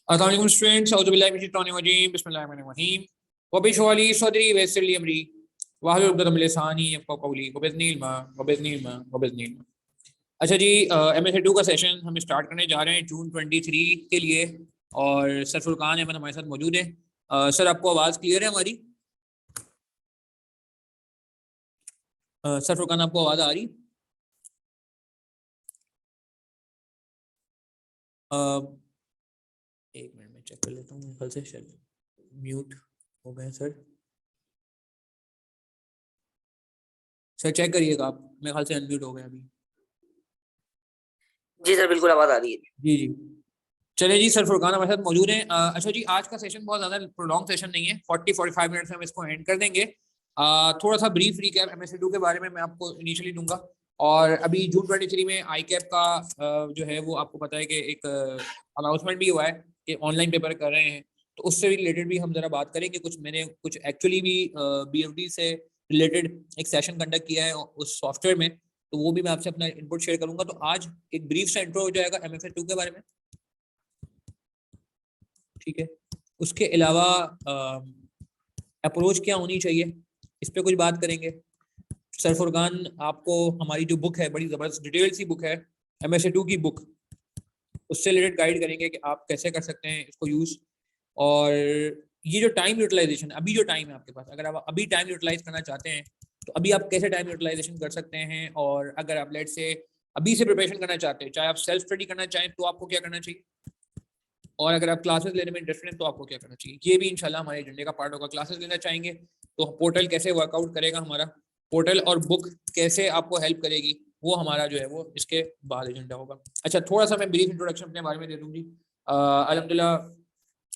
अस्सलाम वालेकुम स्टूडेंट्स, औज़ु बिल्लाहि मिनश शैतानिर रजीम, बिस्मिल्लाहिर रहमानिर रहीम। वबिशरह ली सदरी वयस्सिर ली अमरी वहलुल उक़दतम मिन लिसानी यफ़क़हू क़ौली वबिज़्निल। अच्छा जी, MSA 2 का सेशन हम स्टार्ट करने जा रहे हैं जून 23 के लिए। और सर फुरकान अहमद हमारे साथ मौजूद है। सर आपको आवाज़ क्लियर है हमारी? सर फुरकान आपको आवाज़ आ रही? एक मिनट में चेक कर लेता हूँ, मेरे ख्याल से शायद म्यूट हो गए सर। सर चेक करिएगा आप, मेरे ख्याल से अनम्यूट हो गए अभी। जी सर, बिल्कुल आवाज आ रही है। जी जी, चलिए जी, सर फुरकान हमारे साथ मौजूद हैं। अच्छा जी, आज का सेशन बहुत ज़्यादा प्रोलॉन्ग सेशन नहीं है, 40-45 मिनट्स में हम इसको एंड कर देंगे। थोड़ा सा ब्रीफ रिकैप MSA 2 के बारे में मैं आपको इनिशियली दूंगा। और अभी जून 23 में आई कैप का जो है वो आपको पता है कि एक अनाउंसमेंट भी हुआ है कि ऑनलाइन पेपर कर रहे हैं, तो उससे भी रिलेटेड भी हम ज़रा बात करेंगे। मैंने कुछ एक्चुअली भी BFD से रिलेटेड एक सेशन कंडक्ट किया है उस सॉफ्टवेयर में, तो वो भी मैं आपसे अपना इनपुट शेयर करूंगा। तो आज एक ब्रीफ सा इंट्रो हो जाएगा MSA 2 के बारे में, ठीक है। उसके अलावा अप्रोच क्या होनी चाहिए, इस पे कुछ बात करेंगे। सर फुरकान आपको हमारी जो बुक है, बड़ी ज़बरदस्त डिटेल सी बुक है MSA 2 की बुक, उससे रिलेटेड गाइड करेंगे कि आप कैसे कर सकते हैं इसको यूज़। और ये जो टाइम यूटिलाइजेशन, अभी जो टाइम है आपके पास, अगर आप अभी टाइम यूटिलाइज करना चाहते हैं तो अभी आप कैसे टाइम यूटिलाइजेशन कर सकते हैं। और अगर आप लेट से अभी से प्रिपरेशन करना चाहते हैं, चाहे आप सेल्फ स्टडी करना चाहें, तो आपको क्या करना चाहिए। और अगर आप क्लासेस लेने में इंटरेस्टेड हैं तो आपको क्या करना चाहिए, ये भी इंशाल्लाह हमारे एजेंडे का पार्ट होगा। क्लासेस लेना चाहेंगे तो पोर्टल कैसे वर्कआउट करेगा हमारा, पोर्टल और बुक कैसे आपको हेल्प करेगी, वो हमारा जो है वो इसके बाद एजेंडा होगा। अच्छा, थोड़ा सा मैं ब्रीफ इंट्रोडक्शन अपने बारे में दे दूँगी। अल्हम्दुलिल्लाह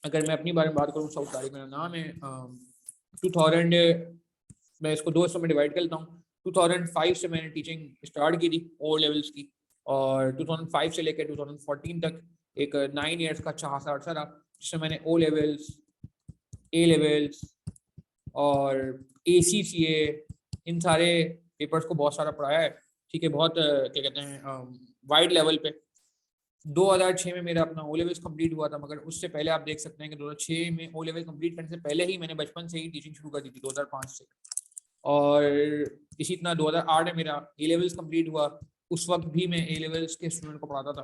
अगर मैं अपनी बारे में बात करूँ, सऊद तारिक मेरा नाम है। 2000 मैं इसको 2 हिस्सों में डिवाइड कर लेता हूँ। 2005 से मैंने टीचिंग स्टार्ट की थी ओ लेवल्स की, और 2005 से लेकर 2014 तक एक 9 ईयर्स का अच्छा खासा अर्सा रहा, जिसमें मैंने ओ लेवल्स, ए लेवल्स और ACCA इन सारे पेपर्स को बहुत सारा पढ़ाया है, ठीक है। बहुत क्या कहते हैं, वाइड लेवल पे। 2006 में मेरा अपना ओ लेवल्स कंप्लीट हुआ था, मगर उससे पहले आप देख सकते हैं कि 2006 में ओ लेवल कंप्लीट करने से पहले ही मैंने बचपन से ही टीचिंग शुरू कर दी थी, 2005 से। और इसी तरह 2008 में मेरा ए लेवल्स कंप्लीट हुआ, उस वक्त भी मैं ए लेवल्स के स्टूडेंट को पढ़ाता था।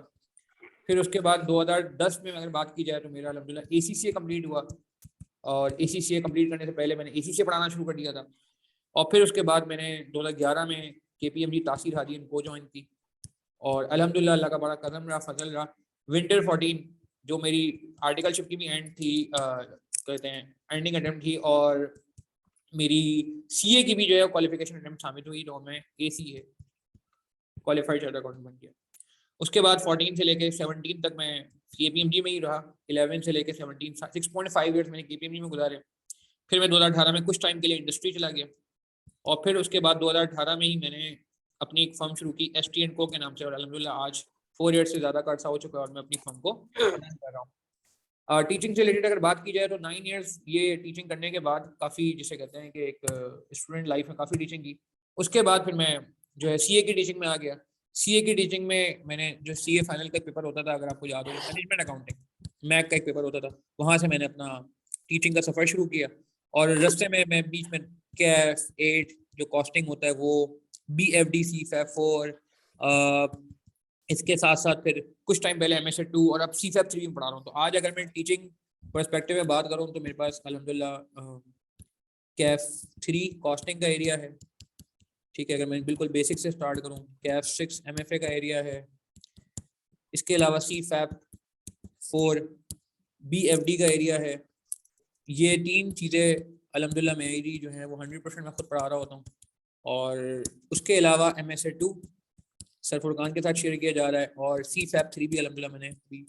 फिर उसके बाद 2010 में अगर बात की जाए तो मेरा अल्हम्दुलिल्लाह ACCA कंप्लीट हुआ, और ACCA कंप्लीट करने से पहले मैंने ACCA पढ़ाना शुरू कर दिया था। और फिर उसके बाद मैंने 2011 में KPMG तासीर हाजी को ज्वाइन की, और अल्हम्दुलिल्लाह अल्लाह का बड़ा करम रहा, फजल रहा। विंटर 14 जो मेरी आर्टिकलशिप की भी एंड थी, कहते हैं एंडिंग अटेम्प्ट थी, और मेरी CA की भी जो है क्वालिफिकेशन अटेम्प्ट शामिल हुई, तो मैं ACA क्वालिफाइड चार्टर्ड अकाउंटेंट बन गया। उसके बाद 14 से लेके 17 तक मैं KPMG में ही रहा। 11 से लेके 17 6.5 ईयर्स मैंने KPMG में गुजारे। फिर मैं 2018 में कुछ टाइम के लिए इंडस्ट्री चला गया, और फिर उसके बाद 2018 में ही मैंने अपनी एक फर्म शुरू की ST&Co के नाम से, और अल्हम्दुलिल्लाह आज 4 ईयर्स से ज़्यादा का अर्सा हो चुका है और मैं अपनी फर्म को रन कर रहा हूँ। टीचिंग से रिलेटेड अगर बात की जाए तो 9 ईयर्स ये टीचिंग करने के बाद काफ़ी, जिसे कहते हैं कि एक स्टूडेंट लाइफ में काफ़ी टीचिंग की। उसके बाद फिर मैं जो है CA की टीचिंग में आ गया। CA की टीचिंग में मैंने जो CA फाइनल का एक पेपर होता था, अगर आपको याद हो, मैनेजमेंट अकाउंटिंग मैक का एक पेपर होता था, वहाँ से मैंने अपना टीचिंग का सफ़र शुरू किया। और रस्ते में मैं बीच में कैफ 8 जो कॉस्टिंग होता है वो, BFD CFAP 4, इसके साथ साथ फिर कुछ टाइम पहले MSA 2, और अब CFAP 3 में पढ़ा रहा हूँ। तो आज अगर मैं टीचिंग पर्सपेक्टिव में बात करूँ तो मेरे पास अल्हम्दुलिल्लाह कैफ 3 कॉस्टिंग का एरिया है, ठीक है। अगर मैं बिल्कुल बेसिक से स्टार्ट करूँ, कैफ 6 MFA का एरिया है। इसके अलावा CFAP 4 BFD का एरिया है। ये 3 चीज़ें अल्हम्दुलिल्लाह मेरी जो है वो 100% मैं खुद पढ़ा रहा होता हूँ। और उसके अलावा MSA 2 सर फुरकान के साथ शेयर किया जा रहा है, और CFAP 3 भी अल्हम्दुलिल्लाह मैंने अभी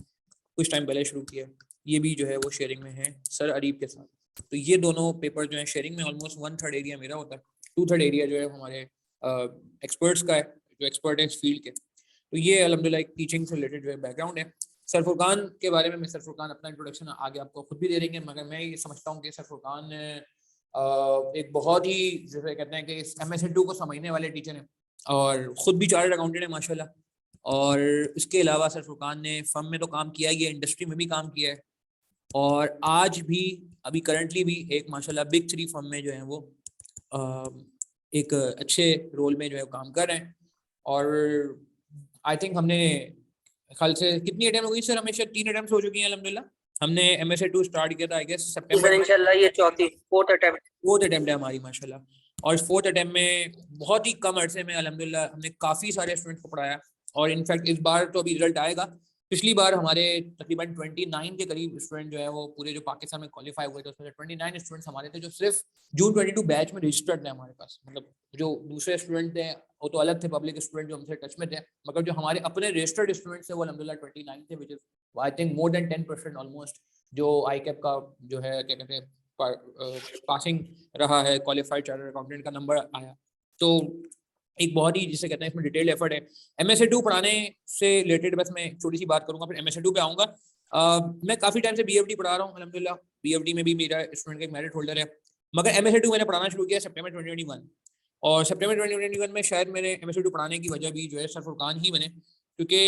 कुछ टाइम पहले शुरू किया, ये भी जो है वो शेयरिंग में है सर अरीब के साथ। तो ये दोनों पेपर जो है शेयरिंग में, ऑलमोस्ट 1/3 एरिया मेरा होता है, 2/3 एरिया जो है हमारे एक्सपर्ट्स का है, जो एक्सपर्ट है इस फील्ड के। तो ये अल्हम्दुलिल्लाह एक टीचिंग से रिलेटेड जो है बैकग्राउंड है। सर फुरकान के बारे में सर फुरकान अपना इंट्रोडक्शन आगे आपको खुद भी दे देंगे, मगर मैं ये समझता हूँ कि सर फुरकान एक बहुत ही, जैसे कहते हैं कि इस MSA 2 को समझने वाले टीचर हैं, और ख़ुद भी चार्टर्ड अकाउंटेंट है माशाल्लाह। और इसके अलावा सर फुरकान ने फर्म में तो काम किया ही है, इंडस्ट्री में भी काम किया है, और आज भी अभी करंटली भी एक माशाल्लाह बिग 3 फर्म में जो है वो एक अच्छे रोल में जो है काम कर रहे हैं। और आई थिंक हमने ख्याल से कितनी अटेम्प्ट हो गई सर, हमेशा 3 अटेम्प्ट हो चुकी हैं अल्हम्दुलिल्लाह। हमने MSA2 स्टार्ट किया था आई गेस सर सितंबर इंशाल्लाह ये फोर्थ अटेम्प्ट है हमारी माशाल्लाह। और फोर्थ अटेम्प्ट में बहुत ही कम अरसे में अल्हम्दुलिल्लाह हमने काफ़ी सारे स्टूडेंट्स को पढ़ाया। और इनफैक्ट इस बार तो अभी रिजल्ट आएगा, पिछली बार हमारे तकरीबन 29 के करीब स्टूडेंट जो है वो पूरे जो पाकिस्तान में क्वालिफाई हुए थे उसमें 29 स्टूडेंट्स हमारे थे जो सिर्फ जून 22 बैच में रजिस्टर्ड थे हमारे पास। मतलब जो दूसरे स्टूडेंट थे वो तो अलग थे, पब्लिक स्टूडेंट जो हमसे टच में थे, मगर जो हमारे अपने रजिस्टर्ड स्टूडेंट्स थे वो अल्हम्दुलिल्लाह 29 थे, which is I think more than 10% almost जो ICAP का जो है क्या कहते हैं पासिंग रहा है, क्वालिफाइड चार्टर्ड अकाउंटेंट का नंबर आया। तो एक बहुत ही जिसे कहते हैं इसमें डिटेल्ड एफर्ट है। MSA2 पढ़ाने से रिलेटेड बस मैं छोटी सी बात करूंगा, फिर MSA2 पे आऊंगा। मैं काफ़ी टाइम से BFD पढ़ा रहा हूँ अल्हम्दुलिल्लाह, BFD में भी मेरा स्टूडेंट का एक मेरिट होल्डर है, मगर MSA2 मैंने पढ़ाना शुरू किया सितंबर 2021। और सितंबर 2021 में शायद मेरे MSA2 पढ़ाने की वजह भी जो है सर फुरकान ही बने, क्योंकि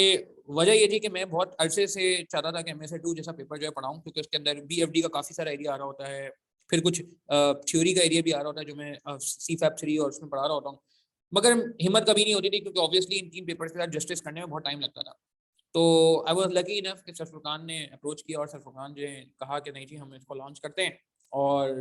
वजह ये थी कि मैं बहुत अरसे से चाहता था कि MSA2 जैसा पेपर जो है पढ़ाऊँ, क्योंकि उसके अंदर BFD का काफ़ी सारा एरिया आ रहा होता है, फिर कुछ थ्योरी का एरिया भी आ रहा होता है जो मैं CFAP 3 और उसमें पढ़ा रहा होता हूँ। मगर हिम्मत कभी नहीं होती थी, क्योंकि ऑब्वियसली इन 3 पेपर्स के साथ जस्टिस करने में बहुत टाइम लगता था। तो आई वाज लकी इनफ कि सर फुरकान ने अप्रोच किया और सर फुरकान जो कहा कि नहीं जी हम इसको लॉन्च करते हैं। और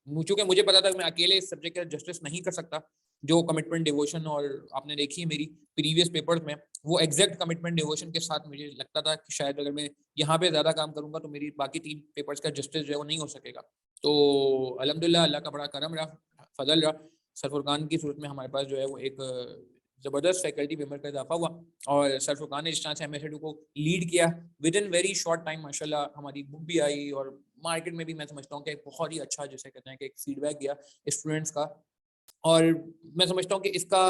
चूंकि मुझे पता था कि मैं अकेले इस सब्जेक्ट का जस्टिस नहीं कर सकता, जो कमिटमेंट डिवोशन और आपने देखी है मेरी प्रीवियस पेपर्स में, वो एग्जैक्ट कमिटमेंट डिवोशन के साथ मुझे लगता था कि शायद अगर मैं यहाँ पे ज़्यादा काम करूँगा तो मेरी बाकी 3 पेपर्स का जस्टिस जो है वो नहीं हो सकेगा। तो अल्हम्दुलिल्लाह अल्लाह का बड़ा करम रहा, फजल रहा, सर फुरकान की सूरत में हमारे पास जो है वो एक ज़बरदस्त फैकल्टी मेंबर का इजाफा हुआ। और सर फुरकान ने जिस तरह से MSA2 को लीड किया with in very short time, माशाल्लाह हमारी बुक भी आई और मार्केट में भी मैं समझता हूँ कि एक बहुत ही अच्छा जिसे कहते हैं कि एक फीडबैक गया स्टूडेंट्स का। और मैं समझता हूँ कि इसका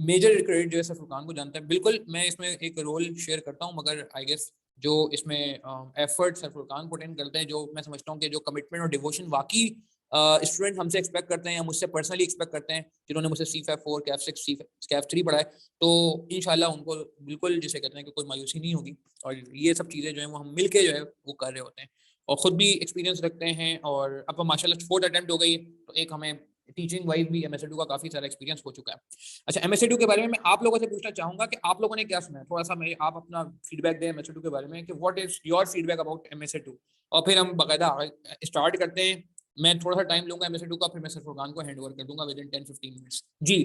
मेजर क्रेडिट जो है सर फुरकान को जानता है। बिल्कुल मैं इसमें एक रोल शेयर करता हूँ, मगर आई गेस जो इसमें effort sir Furqan put in करते हैं, जो मैं समझता हूँ कि जो कमिटमेंट और डिवोशन वाकई स्टूडेंट हमसे एक्सपेक्ट करते हैं या मुझसे पर्सनली एक्सपेक्ट करते हैं, जिन्होंने मुझसे CFAP 4 CAF 6 CAF 3 पढ़ा है, तो इंशाल्लाह उनको बिल्कुल जिसे कहते हैं कि कोई मायूसी नहीं होगी। और ये सब चीज़ें जो है वो हम मिल के जो है वो कर रहे होते हैं और ख़ुद भी एक्सपीरियंस रखते हैं। और अब माशाल्लाह 4th अटेम्प्ट हो गई, तो एक हमें टीचिंग वाइज भी MSA2 का काफ़ी सारा एक्सपीरियंस हो चुका है। अच्छा, MSA2 के बारे में मैं आप लोगों से पूछना चाहूँगा कि आप लोगों ने क्या सुना है, थोड़ा-सा मेरे आप अपना फीडबैक दें MSA2 के बारे में कि what is your feedback about MSA2, और फिर हम बाकायदा स्टार्ट करते हैं। मैं थोड़ा-सा टाइम लूँगा MSA2 का, फिर मैं सर फुरकान को हैंड ओवर कर दूँगा विदिन 10-15 मिनट्स। जी,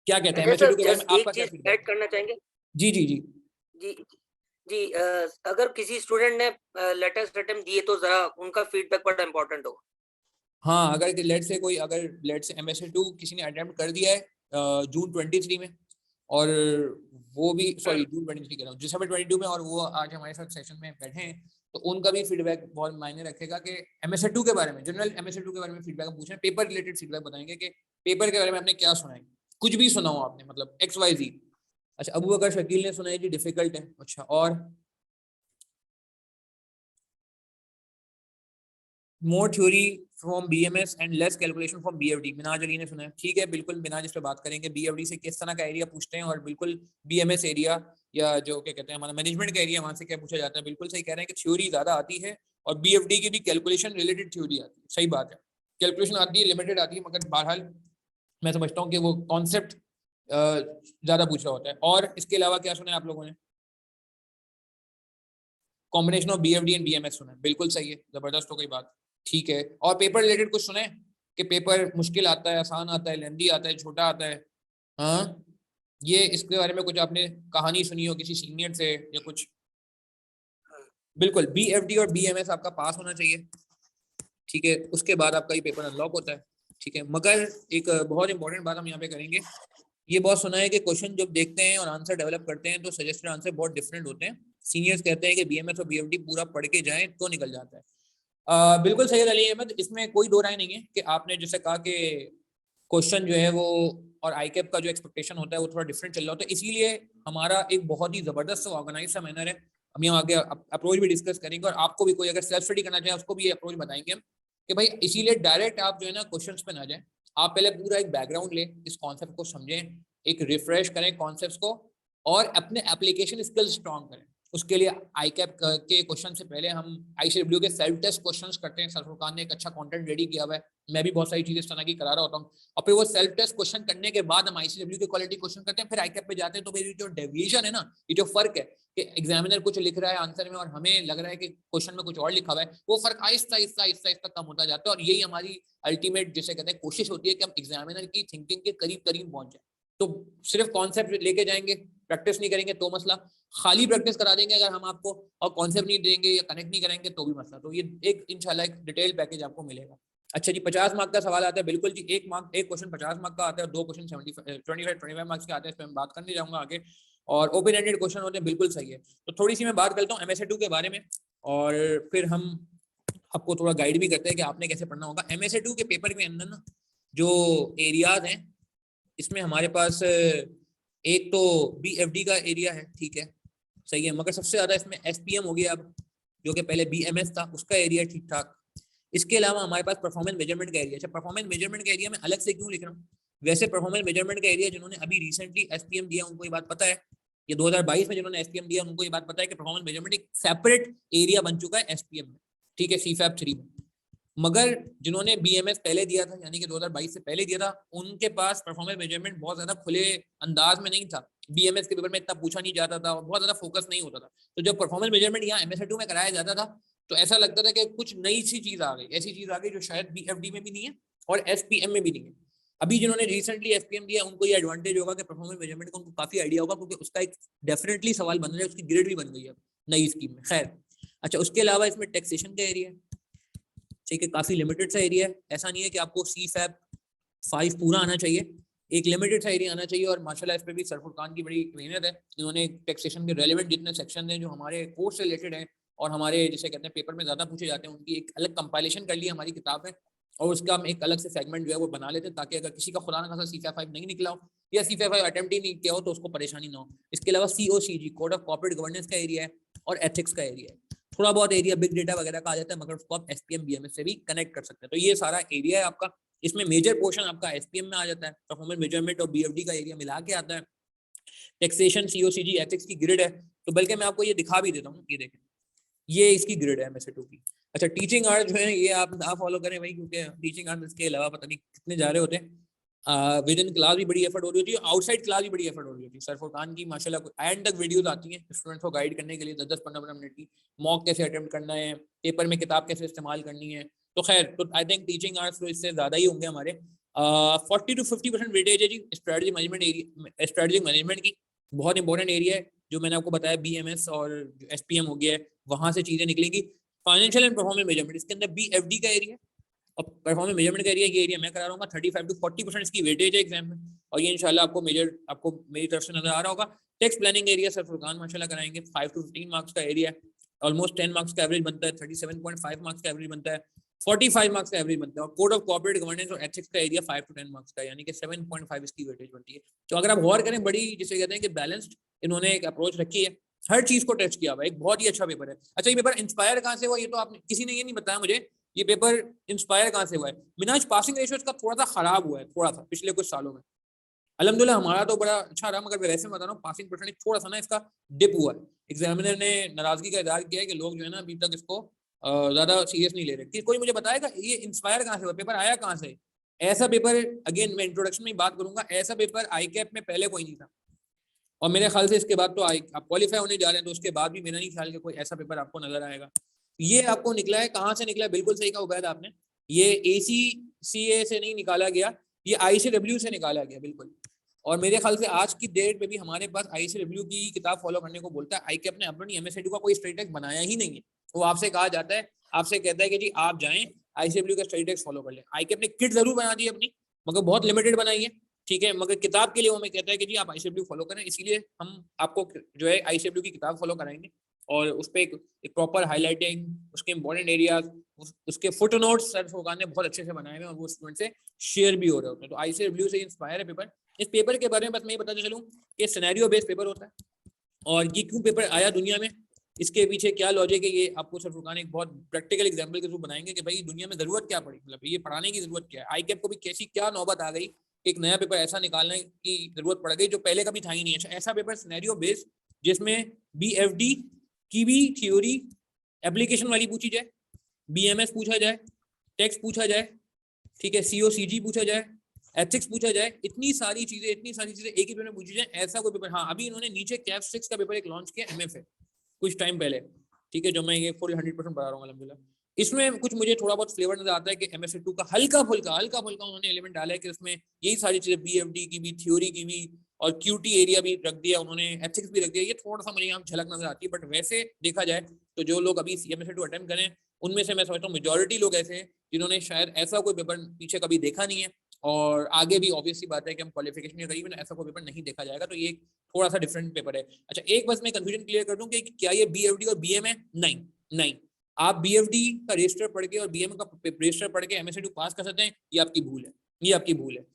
क्या कहते हैं अच्छा सर, MSA2 के बारे में जस्ट आपका एक क्या चीज फीडबैक ऐड है? करना चाहेंगे। जी, जी, जी। जी जी अगर किसी स्टूडेंट ने लेटेस्ट अटेम्प्ट दिए तो जरा उनका फीडबैक बड़ा इंपॉर्टेंट होगा। हाँ, अगर लेट से कोई अगर लेट से MSA2 किसी ने अटेम्प्ट कर दिया है जून 23 में, और वो भी सॉरी जून 23 कह रहा हूँ, दिसंबर 22 में, और वो आज हमारे साथ सेशन में बैठे हैं, तो उनका भी फीडबैक बहुत मायने रखेगा कि MSA2 के बारे में, जनरल MSA2 के बारे में फीडबैक हम पूछ रहे हैं, पेपर रिलेटेड फीडबैक बताएंगे कि पेपर के बारे में आपने क्या सुना है, कुछ भी सुना हो आपने, मतलब XYZ। अच्छा, अबू बकर शकील ने सुना है जी डिफिकल्ट है। अच्छा, और more theory from BMS and less calculation from BFD, Minaj Ali ने सुना है। ठीक है, बिल्कुल मिनाज इस पे बात करेंगे, BFD से किस तरह का एरिया पूछते हैं, और बिल्कुल BMS एरिया या जो क्या कहते हैं हमारा मैनेजमेंट का एरिया, वहां से क्या पूछा जाता है। बिल्कुल सही कह रहे हैं कि थ्योरी ज्यादा आती है और BFD की भी कैलकुलेशन रिलेटेड थ्योरी आती है, सही बात है, कैलकुलेशन आती है, लिमिटेड आती है, मगर बहरहाल मैं समझता हूँ कि वो कॉन्सेप्ट ज्यादा पूछ रहा होता है। और इसके अलावा क्या सुना है आप लोगों ने? Combination of BFD and BMS सुना है, बिल्कुल सही है, जबरदस्त हो गई बात। ठीक है, और पेपर रिलेटेड कुछ सुने कि पेपर मुश्किल आता है, आसान आता है, लेंदी आता है, छोटा आता है? हाँ, ये इसके बारे में कुछ आपने कहानी सुनी हो किसी सीनियर से या कुछ? बिल्कुल, BFD और BMS आपका पास होना चाहिए, ठीक है, उसके बाद आपका ये पेपर अनलॉक होता है, ठीक है। मगर एक बहुत इंपॉर्टेंट बात हम यहाँ पे करेंगे, ये बहुत सुना है कि क्वेश्चन जब देखते हैं और आंसर डेवलप करते हैं तो सजेस्टेड आंसर बहुत डिफरेंट होते हैं। सीनियर्स कहते हैं कि BMS और BFD पूरा पढ़ के जाएं तो निकल जाता है। बिल्कुल सही अली अहमद, इसमें कोई दो राय नहीं है कि आपने जैसे कहा कि क्वेश्चन जो है वो और ICAP का जो एक्सपेक्टेशन होता है वो थोड़ा डिफरेंट चल रहा होता है, इसीलिए हमारा एक बहुत ही जबरदस्त ऑर्गेनाइज सा मैनर है। हम यहाँ आगे अप्रोच भी डिस्कस करेंगे और आपको भी कोई अगर सेल्फ स्टडी करना चाहे उसको भी अप्रोच बताएंगे हम कि भाई इसीलिए डायरेक्ट आप जो है ना क्वेश्चंस पे ना जाएं, आप पहले पूरा एक बैकग्राउंड लें, इस कॉन्सेप्ट को समझें, एक रिफ्रेश करें कॉन्सेप्ट्स को, और अपने एप्लीकेशन स्किल्स स्ट्रॉन्ग करें। उसके लिए आईकैप के क्वेश्चन से पहले हम आईसीडब्ल्यू के सेल्फ टेस्ट क्वेश्चंस करते हैं। सरफुर खान ने एक अच्छा कंटेंट रेडी किया हुआ है, मैं भी बहुत सारी चीजें इस तरह की करा रहा होता हूँ। और फिर वो सेल्फ टेस्ट क्वेश्चन करने के बाद हम आईसीडब्ल्यू के क्वालिटी क्वेश्चन करते हैं, फिर आईकैप पे जाते हैं। तो मेरी जो डेविएशन है ना, ये जो फर्क है कि एग्जामिनर कुछ लिख रहा है आंसर में और हमें लग रहा है कि क्वेश्चन में कुछ और लिखा हुआ है, वो फर्क आहिस्ता आहिस्ता आहिस्ता आहिस्ता कम होता जाता है। और यही हमारी अल्टीमेट जिसे कहते हैं कोशिश होती है कि हम एग्जामिनर की थिंकिंग के करीब करीब पहुंच जाए। तो सिर्फ कॉन्सेप्ट लेके जाएंगे, प्रैक्टिस नहीं करेंगे तो मसला, खाली प्रैक्टिस करा देंगे अगर हम आपको और कॉन्सेप्ट नहीं देंगे या कनेक्ट नहीं करेंगे तो भी मसला। तो ये एक इंशाल्लाह एक डिटेल पैकेज आपको मिलेगा। अच्छा जी, 50 मार्क का सवाल आता है, बिल्कुल जी, एक क्वेश्चन 50 मार्क का आता है, 2 क्वेश्चन 25 मार्क्स के आते हैं, इस पर मैं बात करने जाऊंगा आगे। और ओपन एंडेड क्वेश्चन होते हैं, बिल्कुल सही है। तो थोड़ी सी मैं बात करता हूँ MSA2 के बारे में और फिर हम आपको थोड़ा गाइड भी करते हैं कि आपने कैसे पढ़ना होगा। MSA2 के पेपर के अंदर ना जो एरियाज हैं, इसमें हमारे पास एक तो BFD का एरिया है, ठीक है, सही है, मगर सबसे ज्यादा इसमें SPM हो गया अब, जो कि पहले BMS था, उसका एरिया ठीक ठाक। इसके अलावा हमारे पास परफॉर्मेंस मेजरमेंट का एरिया। अच्छा, परफॉर्मेंस मेजरमेंट का एरिया में अलग से क्यों लिख रहा हूँ, वैसे परफॉर्मेंस मेजरमेंट का एरिया जिन्होंने अभी रिसेंटली SPM दिया उनको ये बात पता है, ये 2022 में जिन्होंने SPM दिया उनको ये बात पता है कि परफॉर्मेंस मेजरमेंट एक सेपरेट एरिया बन चुका है SPM में, ठीक है, CFAP 3 में। मगर जिन्होंने BMS पहले दिया था, यानी कि 2022 से पहले दिया था, उनके पास परफॉर्मेंस मेजरमेंट बहुत ज्यादा खुले अंदाज में नहीं था। BMS के पेपर में इतना पूछा नहीं जाता था और बहुत ज्यादा फोकस नहीं होता था। तो जब परफॉर्मेंस मेजरमेंट यहाँ MSA2 में कराया जाता था तो ऐसा लगता था कि कुछ नई सी चीज आ गई, ऐसी चीज आ गई जो शायद BFD में भी नहीं है और SPM में भी नहीं है। अभी जिन्होंने रिसेंटली SPM दिया उनको ये एडवांटेज होगा कि परफॉर्मेंस मेजरमेंट का उनको काफी आइडिया होगा, क्योंकि उसका एक डेफिनेटली सवाल बन रहा है, उसकी ग्रेड भी बन गई है नई स्कीम में। खैर, अच्छा, उसके अलावा इसमें टैक्सेशन का एरिया है, ठीक है, काफी लिमिटेड सा एरिया है। ऐसा नहीं है कि आपको CFAP 5 पूरा आना चाहिए, एक लिमिटेड सा एरिया आना चाहिए। और माशाल्लाह इस पे भी सरफुर खान की बड़ी मेहनत है, इन्होंने टैक्सेशन के रेलेवेंट जितने सेक्शन हैं जो हमारे कोर्स से रिलेटेड हैं और हमारे जिसे कहते हैं पेपर में ज्यादा पूछे जाते हैं, उनकी एक अलग कंपाइलेशन कर ली हमारी किताब में, और उसका हम एक अलग से सेगमेंट जो है वो बना लेते हैं, ताकि अगर किसी का खुदा ना खासा CFAP 5 नहीं निकला हो या CFAP 5 अटेम्प्ट ही नहीं किया हो तो उसको परेशानी ना हो। इसके अलावा COCG code of corporate governance का एरिया है और एथिक्स का एरिया है। थोड़ा बहुत एरिया बिग डेटा वगैरह का आ जाता है, मगर उसको आप SPM BMS से भी कनेक्ट कर सकते हैं। तो ये सारा एरिया है आपका। इसमें मेजर पोर्शन आपका SPM में आ जाता है, परफॉर्मेंस मेजरमेंट और BFD का एरिया मिला के आता है। टैक्सेशन, COCG, एथिक्स की ग्रिड है। तो बल्कि मैं आपको ये दिखा भी देता हूँ, ये देखें, ये इसकी ग्रिड है MSA2 की। अच्छा, टीचिंग आवर्स जो है ये आप ना फॉलो करें भाई, क्योंकि टीचिंग आवर्स के अलावा पता नहीं कितने जा रहे होते हैं। विद इन क्लास भी बड़ी एफर्ट हो रही होती है, आउटसाइड क्लास भी बड़ी एफर्ट हो रही होती है। सरफुर खान की माशाल्लाह एंड तक वीडियोस आती हैं स्टूडेंट्स को गाइड करने के लिए, 10-15 मिनट की, मॉक कैसे अटेम्प्ट करना है, पेपर में किताब कैसे इस्तेमाल करनी है। तो खैर, तो आई थिंक टीचिंग आवर्स तो इससे ज़्यादा ही होंगे हमारे। 40 to 50% वेटेज है जी strategy management area, strategy management की। बहुत इंपॉर्टेंट एरिया है जो मैंने आपको बताया, BMS और SPM हो गया है, वहाँ से चीज़ें निकलेंगी। फाइनेंशियल एंड परफॉर्मेंस मेजरमेंट, इसके अंदर BFD का एरिया और परफॉर्मेंस मेजरमेंट का एरिया, ये एरिया मैं करा रहा हूँ। 35 to 40% इसकी वेटेज है एग्जाम में, और ये इंशाल्लाह आपको मेरी तरफ से नजर आ रहा होगा। Text planning area sir Furqan माशाल्लाह कराएंगे, 5 to 15 मार्क्स का एरिया है, ऑलमोस्ट 10 मार्क्स का एवरेज बनता है, 37.5 मार्क्स का एवरेज बनता है, 45 मार्क्स का एवरेज बनता है। और कोड ऑफ कॉर्पोरेट गवर्नेंस और एथिक्स का एरिया 5 to 10 मार्क्स का, यानी कि 7.5 इसकी वेटेज बनती है। तो अगर आप गौर करें, बड़ी जिसे कहते हैं कि बैलेंस्ड इन्होंने एक अप्रोच रखी है, हर चीज को टेस्ट किया हुआ है, एक बहुत ही अच्छा पेपर है। अच्छा, ये पेपर इंस्पायर कहाँ से हुआ, ये तो आपने किसी ने ये नहीं बताया मुझे, ये पेपर इंस्पायर कहाँ से हुआ है। मिनाज, पासिंग रेशियो इसका थोड़ा सा खराब हुआ है, थोड़ा सा पिछले कुछ सालों में। अल्हम्दुलिल्लाह हमारा तो बड़ा अच्छा रहा, मगर वैसे मैं बता रहा हूँ पासिंग परसेंटेज थोड़ा सा ना इसका डिप हुआ है। एग्जामिनर ने नाराजगी का इजहार किया है कि लोग जो है ना अभी तक इसको ज्यादा सीरियस नहीं ले रहे। कि कोई मुझे बताएगा ये इंस्पायर कहाँ से हुआ, पेपर आया कहाँ से? ऐसा पेपर, अगेन मैं इंट्रोडक्शन में बात करूंगा, ऐसा पेपर आईकैप में पहले कोई नहीं था, और मेरे ख्याल से इसके बाद तो आप क्वालिफाई होने जा रहे हैं, तो उसके बाद भी मेरा नहीं ख्याल कि कोई ऐसा पेपर आपको नजर आएगा। ये आपको निकला है, कहाँ से निकला है? बिल्कुल सही कहा उबैद आपने, ये ACCA से नहीं निकाला गया, ये ICW से निकाला गया, बिल्कुल। और मेरे ख्याल से आज की डेट में भी हमारे पास ICW की किताब फॉलो करने को बोलता है। आईकैप ने अपनी MSAD का कोई स्टडी टेक्स्ट बनाया ही नहीं है। वो आपसे कहा जाता है, आपसे कहता है कि जी आप जाएं ICW का स्टडी टेक्स्ट फॉलो कर लें। आईकैप ने किट जरूर बना दी अपनी, मगर बहुत लिमिटेड बनाई है, ठीक है, मगर किताब के लिए वो हमें कहता है कि जी आप ICW फॉलो करें। इसीलिए हम आपको जो है ICW की किताब फॉलो कराएंगे, और उस पर एक प्रॉपर हाईलाइटिंग, उसके इंपॉर्टेंट एरियाज, उसके फुट नोट्स सर फुरकान ने बहुत अच्छे से बनाए हुए, और वो स्टूडेंट से शेयर भी हो रहे होते हैं। तो ICW से इंस्पायर है पेपर। इस पेपर के बारे में बस मैं ये बताते चलूँ कि सिनेरियो बेस्ड पेपर होता है, और ये क्यों पेपर आया दुनिया में, इसके पीछे क्या लॉजिक है, ये आपको सर फुरकान एक बहुत प्रैक्टिकल एग्जांपल के थ्रू बनाएंगे कि भाई दुनिया में जरूरत क्या पड़ी, मतलब ये पढ़ाने की जरूरत क्या है। आईकैप को भी कैसी क्या नौबत आ गई, एक नया पेपर ऐसा निकालने की जरूरत पड़ गई जो पहले कभी था ही नहीं। अच्छा, ऐसा पेपर सिनेरियो बेस्ड जिसमें BFD की भी थ्योरी एप्लीकेशन वाली पूछी जाए, BMS पूछा जाए, टेक्स्ट पूछा जाए, ठीक है, COCG पूछा जाए, एथिक्स पूछा जाए, इतनी सारी चीजें एक ही पेपर में पूछी जाए, ऐसा कोई पेपर। हाँ, अभी इन्होंने नीचे कैफ 6 का पेपर एक लॉन्च किया MFA कुछ टाइम पहले, ठीक है, जो मैं ये फुल 100% पढ़ा रहा हूँ अल्हम्दुलिल्लाह। इसमें कुछ मुझे थोड़ा बहुत फ्लेवर नजर आता है कि MFA 2 का हल्का फुल्का उन्होंने एलिमेंट डाला है कि उसमें यही सारी चीजें BFD की भी, थ्योरी की भी, और QT एरिया भी रख दिया उन्होंने, एथिक्स भी रख दिया। ये थोड़ा सा मुझे यहाँ झलक नजर आती है, बट वैसे देखा जाए तो जो लोग अभी MFA 2 अटेम्प्ट करें उनमें से मैं समझता हूँ मेजोरिटी लोग ऐसे हैं जिन्होंने शायद ऐसा कोई पेपर पीछे कभी देखा नहीं है, और आगे भी ऑब्वियस सी बात है कि हम क्वालिफिकेशन करीब ऐसा कोई पेपर नहीं देखा जाएगा, तो ये थोड़ा सा डिफरेंट पेपर है। अच्छा, एक बस मैं कंफ्यूजन क्लियर कर दूं कि क्या ये BFD और BM है? नहीं, नहीं। आप BFD का रजिस्टर पढ़ के और BM का रजिस्टर पढ़ के MSc 2 पास कर सकते हैं, ये आपकी भूल है, ये आपकी भूल है।